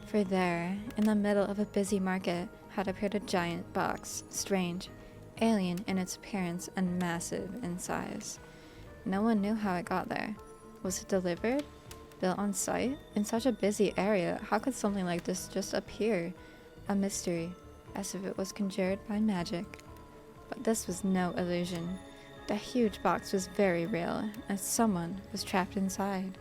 For there, in the middle of a busy market, had appeared a giant box, strange, alien in its appearance and massive in size. No one knew how it got there. Was it delivered? Built on site? In such a busy area, how could something like this just appear? A mystery, as if it was conjured by magic. But this was no illusion. The huge box was very real, and someone was trapped inside.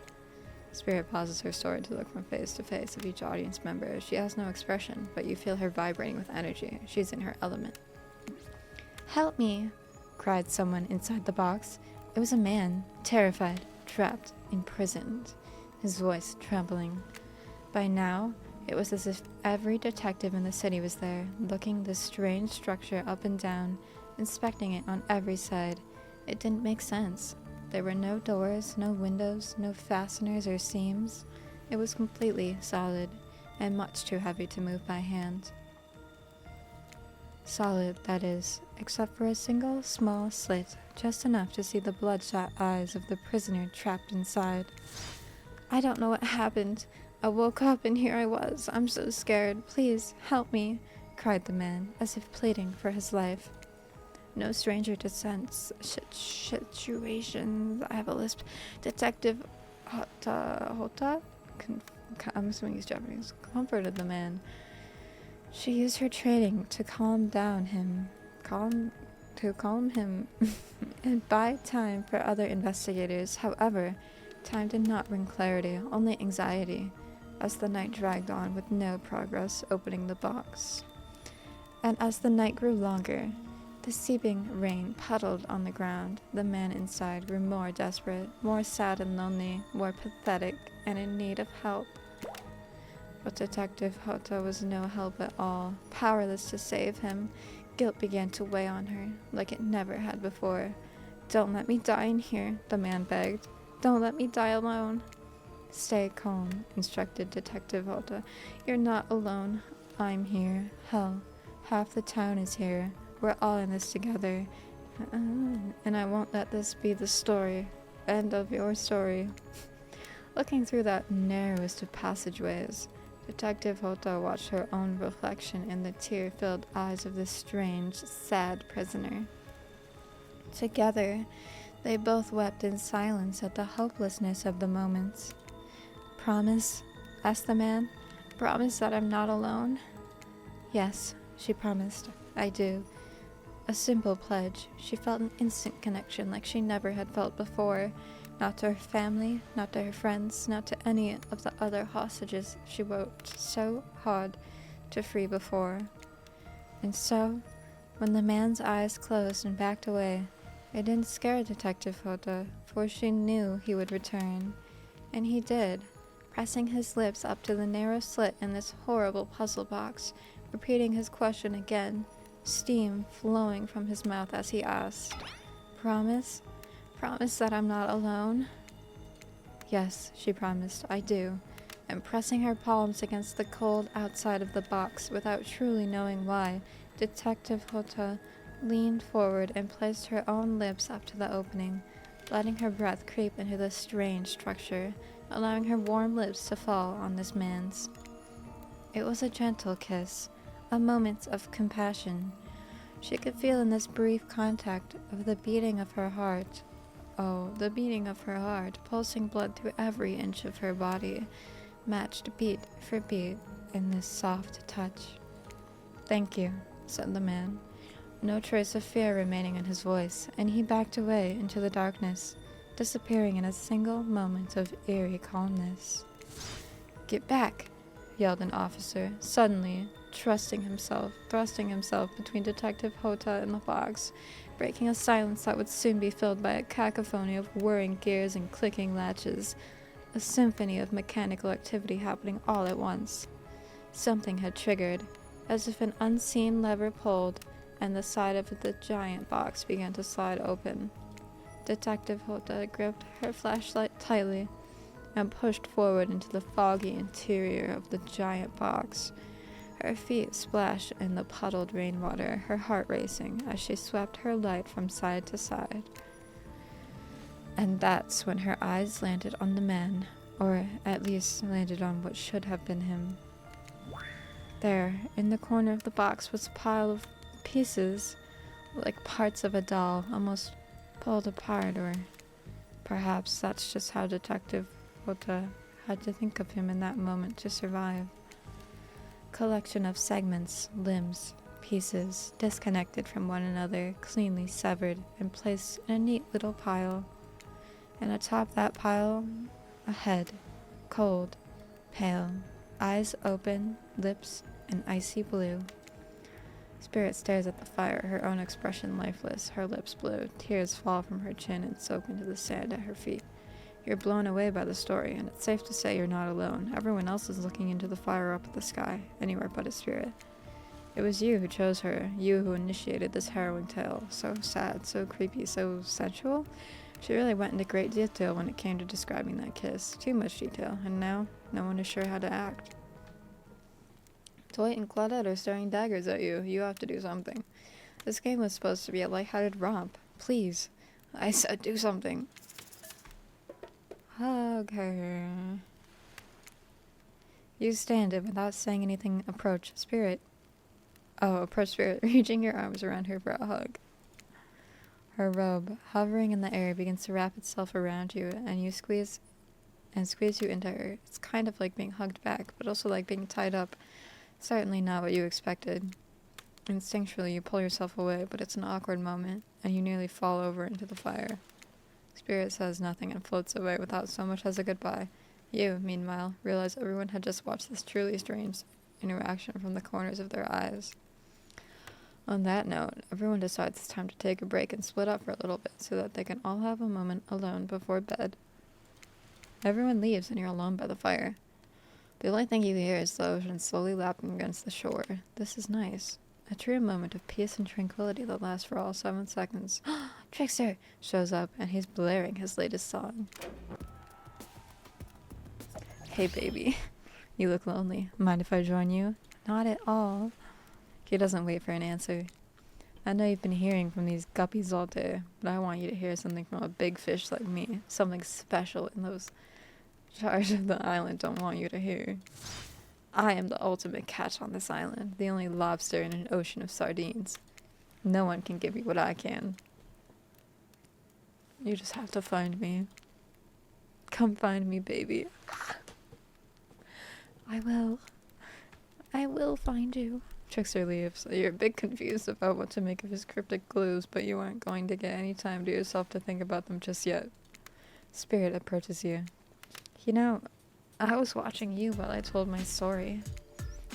Spirit pauses her story to look from face to face of each audience member. She has no expression, but you feel her vibrating with energy. She's in her element. "Help me!" cried someone inside the box. It was a man, terrified, trapped, imprisoned, his voice trembling. By now, it was as if every detective in the city was there, looking this strange structure up and down, inspecting it on every side. It didn't make sense. There were no doors, no windows, no fasteners or seams. It was completely solid, and much too heavy to move by hand. Solid, that is, except for a single small slit, just enough to see the bloodshot eyes of the prisoner trapped inside. "I don't know what happened. I woke up and here I was. I'm so scared. Please, help me," cried the man, as if pleading for his life. No stranger to situations. I have a lisp. Detective Hota? I'm assuming he's Japanese. Comforted the man. She used her training to calm him, and buy time for other investigators. However, time did not bring clarity, only anxiety, as the night dragged on with no progress opening the box. And as the night grew longer, the seeping rain puddled on the ground. The man inside grew more desperate, more sad and lonely, more pathetic, and in need of help. But Detective Hota was no help at all. Powerless to save him, guilt began to weigh on her, like it never had before. "Don't let me die in here," the man begged. "Don't let me die alone." "Stay calm," instructed Detective Hota. "You're not alone. I'm here. Hell, half the town is here. We're all in this together. And I won't let this be the story. End of your story." Looking through that narrowest of passageways, Detective Hota watched her own reflection in the tear-filled eyes of this strange, sad prisoner. Together, they both wept in silence at the hopelessness of the moments. "Promise?" asked the man. "Promise that I'm not alone?" "Yes," she promised. "I do." A simple pledge. She felt an instant connection like she never had felt before. Not to her family, not to her friends, not to any of the other hostages she worked so hard to free before. And so, when the man's eyes closed and backed away, it didn't scare Detective Hota, for she knew he would return. And he did, pressing his lips up to the narrow slit in this horrible puzzle box, repeating his question again, steam flowing from his mouth as he asked, "Promise? Promise that I'm not alone?" "Yes," she promised, "I do," and pressing her palms against the cold outside of the box without truly knowing why, Detective Hota leaned forward and placed her own lips up to the opening, letting her breath creep into the strange structure, allowing her warm lips to fall on this man's. It was a gentle kiss, a moment of compassion. She could feel in this brief contact of the beating of her heart. Oh, the beating of her heart, pulsing blood through every inch of her body, matched beat for beat in this soft touch. "Thank you," said the man, no trace of fear remaining in his voice, and he backed away into the darkness, disappearing in a single moment of eerie calmness. "Get back!" yelled an officer, suddenly, thrusting himself between Detective Hota and the box, breaking a silence that would soon be filled by a cacophony of whirring gears and clicking latches, a symphony of mechanical activity happening all at once. Something had triggered, as if an unseen lever pulled, and the side of the giant box began to slide open. Detective Hota gripped her flashlight tightly and pushed forward into the foggy interior of the giant box. Her feet splashed in the puddled rainwater, her heart racing as she swept her light from side to side. And that's when her eyes landed on the man, or at least landed on what should have been him. There, in the corner of the box, was a pile of pieces, like parts of a doll, almost pulled apart, or perhaps that's just how Detective Ota had to think of him in that moment to survive. Collection of segments, limbs, pieces, disconnected from one another, cleanly severed, and placed in a neat little pile. And atop that pile, a head, cold, pale, eyes open, lips an icy blue. Spirit stares at the fire, her own expression lifeless, her lips blue. Tears fall from her chin and soak into the sand at her feet. You're blown away by the story, and it's safe to say you're not alone. Everyone else is looking into the fire up at the sky, anywhere but a spirit. It was you who chose her, you who initiated this harrowing tale. So sad, so creepy, so sensual. She really went into great detail when it came to describing that kiss. Too much detail, and now no one is sure how to act. Toy and Claudette are staring daggers at you. You have to do something. This game was supposed to be a lighthearted romp. Please. I said do something. Hug her. You stand and without saying anything, approach Spirit. Approach Spirit, reaching your arms around her for a hug. Her robe, hovering in the air, begins to wrap itself around you, and you squeeze you into her. It's kind of like being hugged back, but also like being tied up. Certainly not what you expected. Instinctually, you pull yourself away, but it's an awkward moment, and you nearly fall over into the fire. Spirit says nothing and floats away without so much as a goodbye. You, meanwhile, realize everyone had just watched this truly strange interaction from the corners of their eyes. On that note, everyone decides it's time to take a break and split up for a little bit so that they can all have a moment alone before bed. Everyone leaves and you're alone by the fire. The only thing you hear is the ocean slowly lapping against the shore. This is nice. A true moment of peace and tranquility that lasts for all 7 seconds. Trickster shows up and he's blaring his latest song. Hey baby, you look lonely. Mind if I join you? Not at all. He doesn't wait for an answer. I know you've been hearing from these guppies all day, but I want you to hear something from a big fish like me. Something special in those charge of the island don't want you to hear. I am the ultimate catch on this island, the only lobster in an ocean of sardines. No one can give you what I can. You just have to find me. Come find me, baby. I will find you. Trickster leaves. You're a bit confused about what to make of his cryptic clues, but you aren't going to get any time to yourself to think about them just yet. Spirit approaches you. You know, I was watching you while I told my story.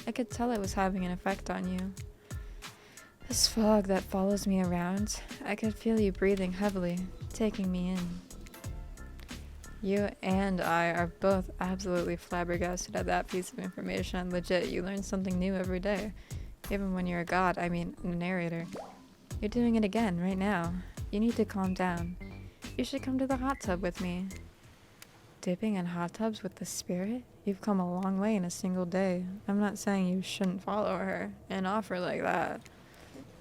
I could tell it was having an effect on you. This fog that follows me around, I could feel you breathing heavily, taking me in. You and I are both absolutely flabbergasted at that piece of information. Legit, you learn something new every day. Even when you're a god, a narrator. You're doing it again, right now. You need to calm down. You should come to the hot tub with me. Dipping in hot tubs with the spirit? You've come a long way in a single day. I'm not saying you shouldn't follow her and offer like that.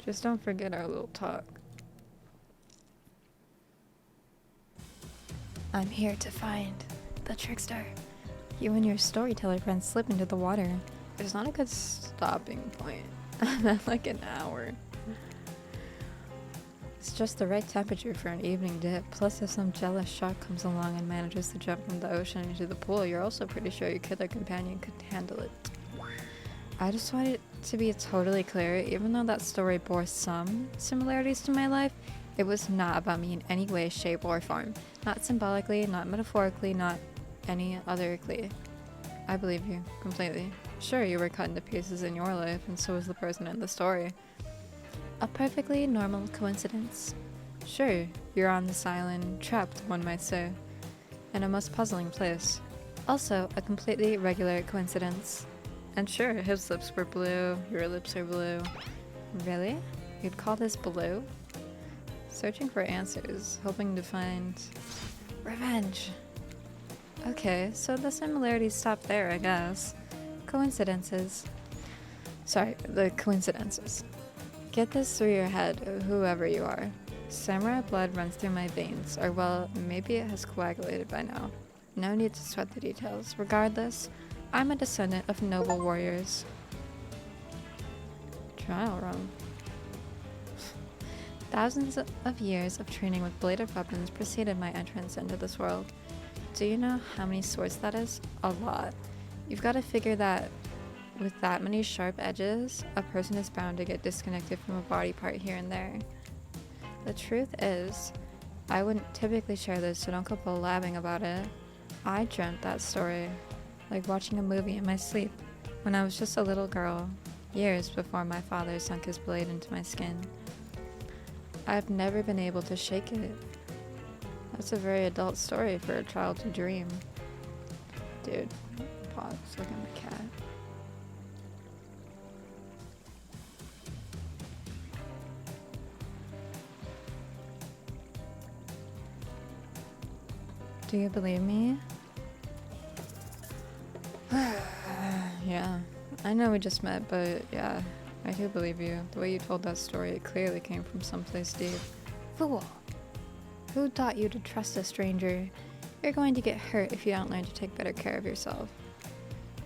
Just don't forget our little talk. I'm here to find the trickster. You and your storyteller friend slip into the water. It's not a good stopping point. I'm at like an hour. It's just the right temperature for an evening dip. Plus, if some jealous shark comes along and manages to jump from the ocean into the pool, you're also pretty sure your killer companion could handle it. I just wanted it to be totally clear, even though that story bore some similarities to my life, it was not about me in any way, shape, or form. Not symbolically, not metaphorically, not any otherly. I believe you, completely. Sure, you were cut into pieces in your life, and so was the person in the story. A perfectly normal coincidence. Sure, you're on this island, trapped, one might say, in a most puzzling place. Also, a completely regular coincidence. And sure, his lips were blue, your lips are blue. Really? You'd call this blue? Searching for answers, hoping to find revenge. Okay, so the similarities stop there, I guess. Coincidences. Sorry, the coincidences. Get this through your head, whoever you are. Samurai blood runs through my veins, or well, maybe it has coagulated by now. No need to sweat the details. Regardless, I'm a descendant of noble warriors. Trial room. Thousands of years of training with bladed weapons preceded my entrance into this world. Do you know how many swords that is? A lot. You've got to figure that with that many sharp edges, a person is bound to get disconnected from a body part here and there. The truth is, I wouldn't typically share this, so don't go blabbing about it. I dreamt that story, like watching a movie in my sleep, when I was just a little girl, years before my father sunk his blade into my skin. I've never been able to shake it. That's a very adult story for a child to dream. Dude, pause, look at my cat. Do you believe me? Yeah, I know we just met, but yeah, I do believe you. The way you told that story, it clearly came from someplace deep. Fool! Who taught you to trust a stranger? You're going to get hurt if you don't learn to take better care of yourself.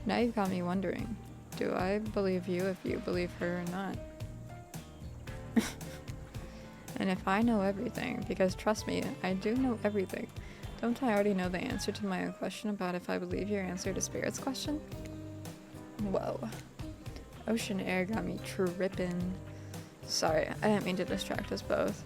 Now you've got me wondering, do I believe you if you believe her or not? And if I know everything, because trust me, I do know everything. Don't I already know the answer to my own question about if I believe your answer to Spirit's question? Whoa. Ocean air got me tripping. Sorry, I didn't mean to distract us both.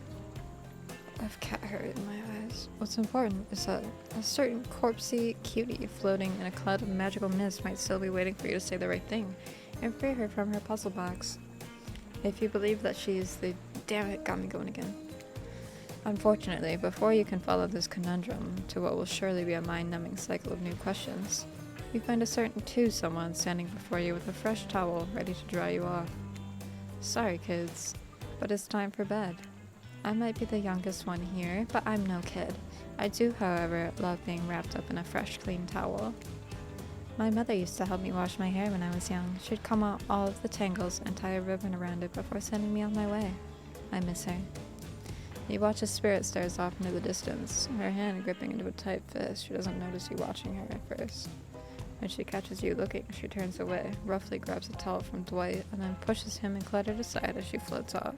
I've cat hair in my eyes. What's important is that a certain corpsey cutie floating in a cloud of magical mist might still be waiting for you to say the right thing and free her from her puzzle box. If you believe that she is the... Damn it, got me going again. Unfortunately, before you can follow this conundrum to what will surely be a mind-numbing cycle of new questions, you find a certain someone standing before you with a fresh towel ready to dry you off. Sorry, kids, but it's time for bed. I might be the youngest one here, but I'm no kid. I do, however, love being wrapped up in a fresh, clean towel. My mother used to help me wash my hair when I was young. She'd comb out all of the tangles and tie a ribbon around it before sending me on my way. I miss her. You watch as Spirit stares off into the distance, her hand gripping into a tight fist. She doesn't notice you watching her at first. When she catches you looking, she turns away, roughly grabs a towel from Dwight, and then pushes him and cluttered aside as she floats off.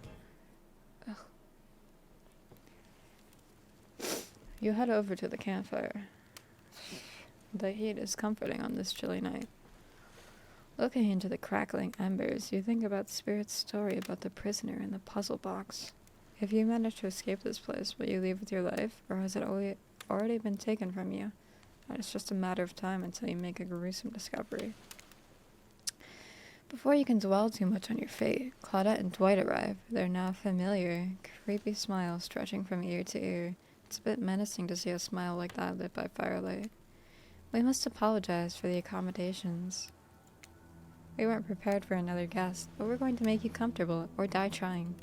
Ugh. You head over to the campfire. The heat is comforting on this chilly night. Looking into the crackling embers, you think about Spirit's story about the prisoner in the puzzle box. If you manage to escape this place, will you leave with your life, or has it already been taken from you? And it's just a matter of time until you make a gruesome discovery. Before you can dwell too much on your fate, Claudette and Dwight arrive, their now familiar, creepy smile stretching from ear to ear. It's a bit menacing to see a smile like that lit by firelight. We must apologize for the accommodations. We weren't prepared for another guest, but we're going to make you comfortable, or die trying.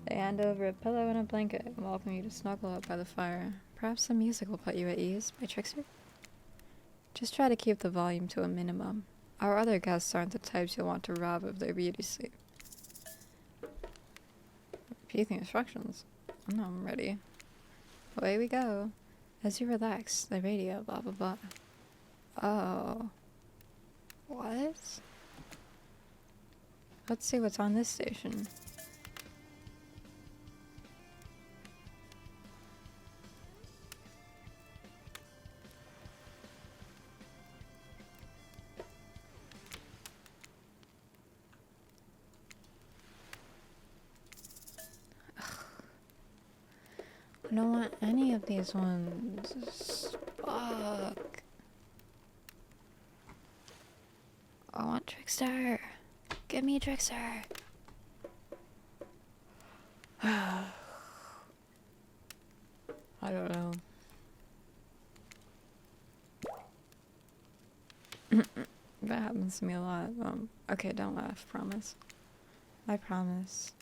They hand over a pillow and a blanket and welcome you to snuggle up by the fire. Perhaps the music will put you at ease, my trickster? Just try to keep the volume to a minimum. Our other guests aren't the types you'll want to rob of their beauty sleep. Repeat the instructions. No, I'm ready. Away we go. As you relax, the radio, blah blah blah. Oh. What? Let's see what's on this station. I don't want any of these ones. Fuck. I want Trickster. Give me Trickster. I don't know. That happens to me a lot. Okay, don't laugh, promise. I promise.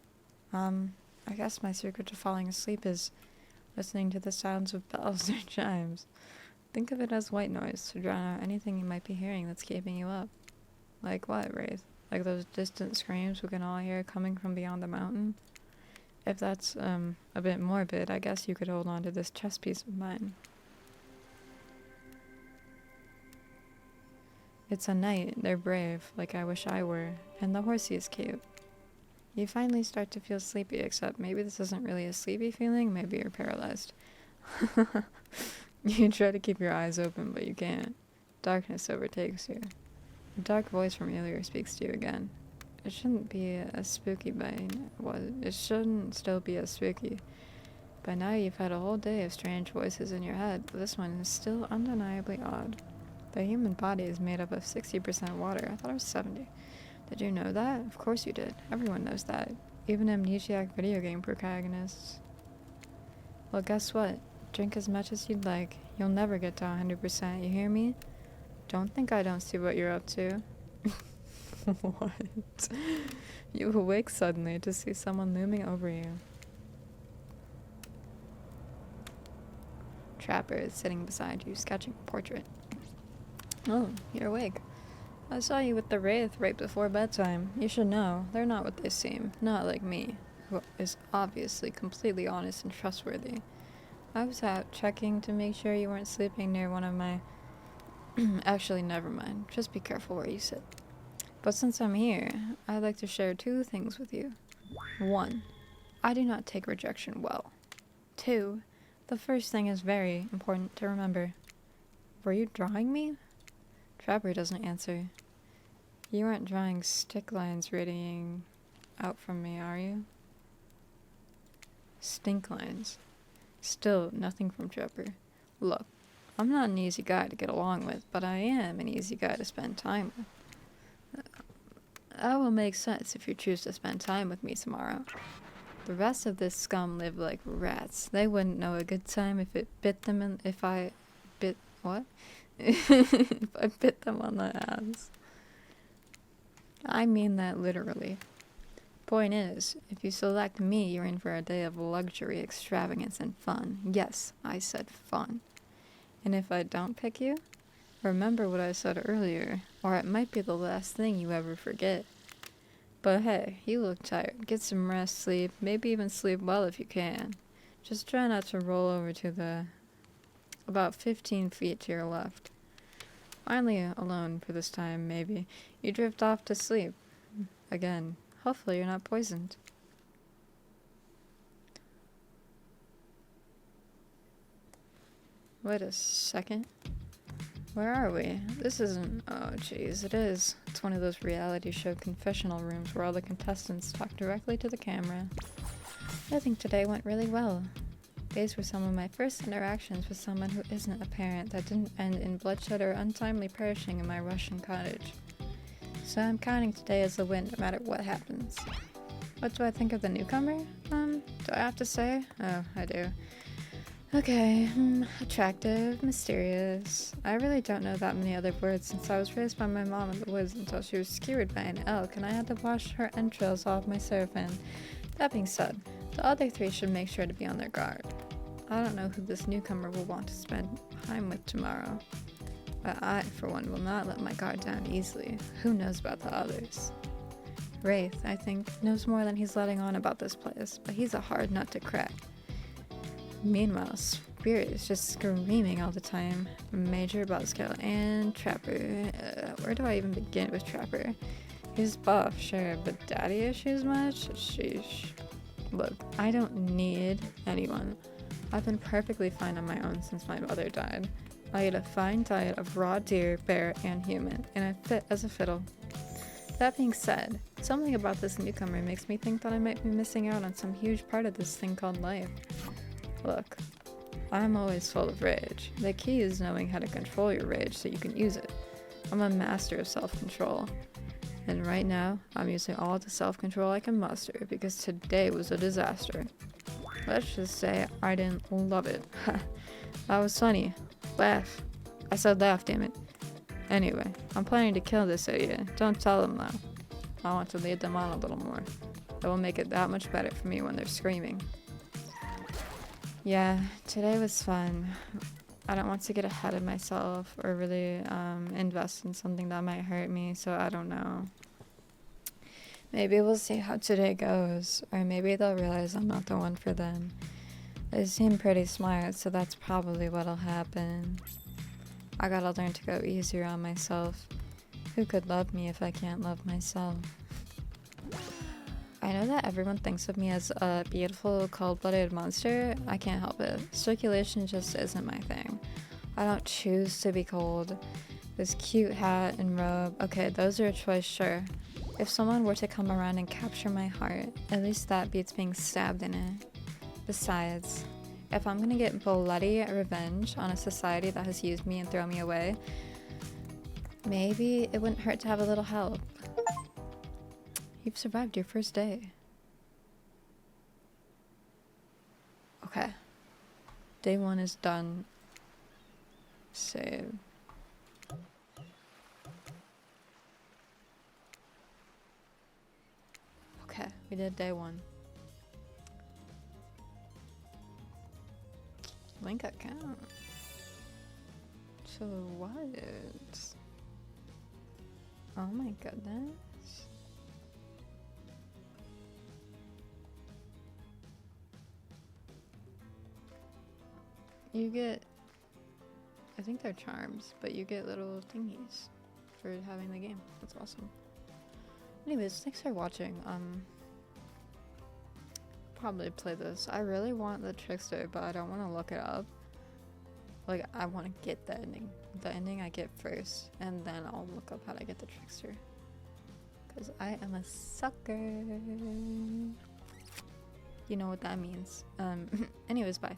I guess my secret to falling asleep is listening to the sounds of bells or chimes. Think of it as white noise to drown out anything you might be hearing that's keeping you up. Like what, Wraith? Like those distant screams we can all hear coming from beyond the mountain? If that's, a bit morbid, I guess you could hold on to this chess piece of mine. It's a knight, they're brave, like I wish I were, and the horsey is cute. You finally start to feel sleepy, except maybe this isn't really a sleepy feeling, maybe you're paralyzed. You try to keep your eyes open, but you can't. Darkness overtakes you. A dark voice from earlier speaks to you again. It shouldn't be as spooky it shouldn't still be as spooky. By now you've had a whole day of strange voices in your head, but this one is still undeniably odd. The human body is made up of 60% water. I thought it was 70. Did you know that? Of course you did. Everyone knows that. Even amnesiac video game protagonists. Well, guess what? Drink as much as you'd like. You'll never get to 100%, you hear me? Don't think I don't see what you're up to. What? You awake suddenly to see someone looming over you. Trapper is sitting beside you, sketching a portrait. Oh, you're awake. I saw you with the Wraith right before bedtime. You should know, they're not what they seem. Not like me, who is obviously completely honest and trustworthy. I was out checking to make sure you weren't sleeping near one of my... Actually, never mind. Just be careful where you sit. But since I'm here, I'd like to share 2 things with you. 1. I do not take rejection well. 2. The first thing is very important to remember. Were you drawing me? Trapper doesn't answer. You aren't drawing stick lines radiating out from me, are you? Stink lines. Still, nothing from Trapper. Look, I'm not an easy guy to get along with, but I am an easy guy to spend time with. That will make sense if you choose to spend time with me tomorrow. The rest of this scum live like rats. They wouldn't know a good time if it bit them in... If I bit... What? If I bit them on the ass. I mean that literally. Point is, if you select me, you're in for a day of luxury, extravagance, and fun. Yes, I said fun. And if I don't pick you, remember what I said earlier, or it might be the last thing you ever forget. But hey, you look tired. Get some rest, sleep, maybe even sleep well if you can. Just try not to roll over to the... about 15 feet to your left. Finally alone for this time, maybe. You drift off to sleep. Again. Hopefully you're not poisoned. Wait a second. Where are we? This isn't... Oh, jeez, it is. It's one of those reality show confessional rooms where all the contestants talk directly to the camera. I think today went really well. These were some of my first interactions with someone who isn't a parent that didn't end in bloodshed or untimely perishing in my Russian cottage. So I'm counting today as a win no matter what happens. What do I think of the newcomer? Do I have to say? Oh, I do. Okay, attractive, mysterious. I really don't know that many other words since I was raised by my mom in the woods until she was skewered by an elk and I had to wash her entrails off my seraphim. That being said, the other 3 should make sure to be on their guard. I don't know who this newcomer will want to spend time with tomorrow. But I, for one, will not let my guard down easily. Who knows about the others? Wraith, I think, knows more than he's letting on about this place, but he's a hard nut to crack. Meanwhile, Spirit is just screaming all the time. Major Buzzkill and Trapper. Where do I even begin with Trapper? He's buff, sure, but daddy issues much? Sheesh. Look, I don't need anyone. I've been perfectly fine on my own since my mother died. I eat a fine diet of raw deer, bear, and human, and I'm fit as a fiddle. That being said, something about this newcomer makes me think that I might be missing out on some huge part of this thing called life. Look, I'm always full of rage. The key is knowing how to control your rage so you can use it. I'm a master of self-control. And right now, I'm using all the self-control I can muster because today was a disaster. Let's just say I didn't love it. That was funny. Laugh. I said laugh, damn it. Anyway, I'm planning to kill this idiot. Don't tell them though. I want to lead them on a little more. It will make it that much better for me when they're screaming. Yeah, today was fun. I don't want to get ahead of myself or really invest in something that might hurt me, so I don't know. Maybe we'll see how today goes, or maybe they'll realize I'm not the one for them. They seem pretty smart, so that's probably what'll happen. I gotta learn to go easier on myself. Who could love me if I can't love myself? I know that everyone thinks of me as a beautiful, cold-blooded monster. I can't help it. Circulation just isn't my thing. I don't choose to be cold. This cute hat and robe, okay, those are a choice, sure. If someone were to come around and capture my heart, at least that beats being stabbed in it. Besides, if I'm gonna get bloody revenge on a society that has used me and thrown me away, maybe it wouldn't hurt to have a little help. You've survived your first day. Okay. Day 1 is done. Save. Okay, we did day 1. Link account. So what? Oh my goodness. You get, I think they're charms, but you get little thingies for having the game. That's awesome. Anyways, thanks for watching. Probably play this. I really want the trickster, but I don't want to look it up. Like, I want to get the ending. The ending I get first, and then I'll look up how to get the trickster. Because I am a sucker. You know what that means. Anyways, bye.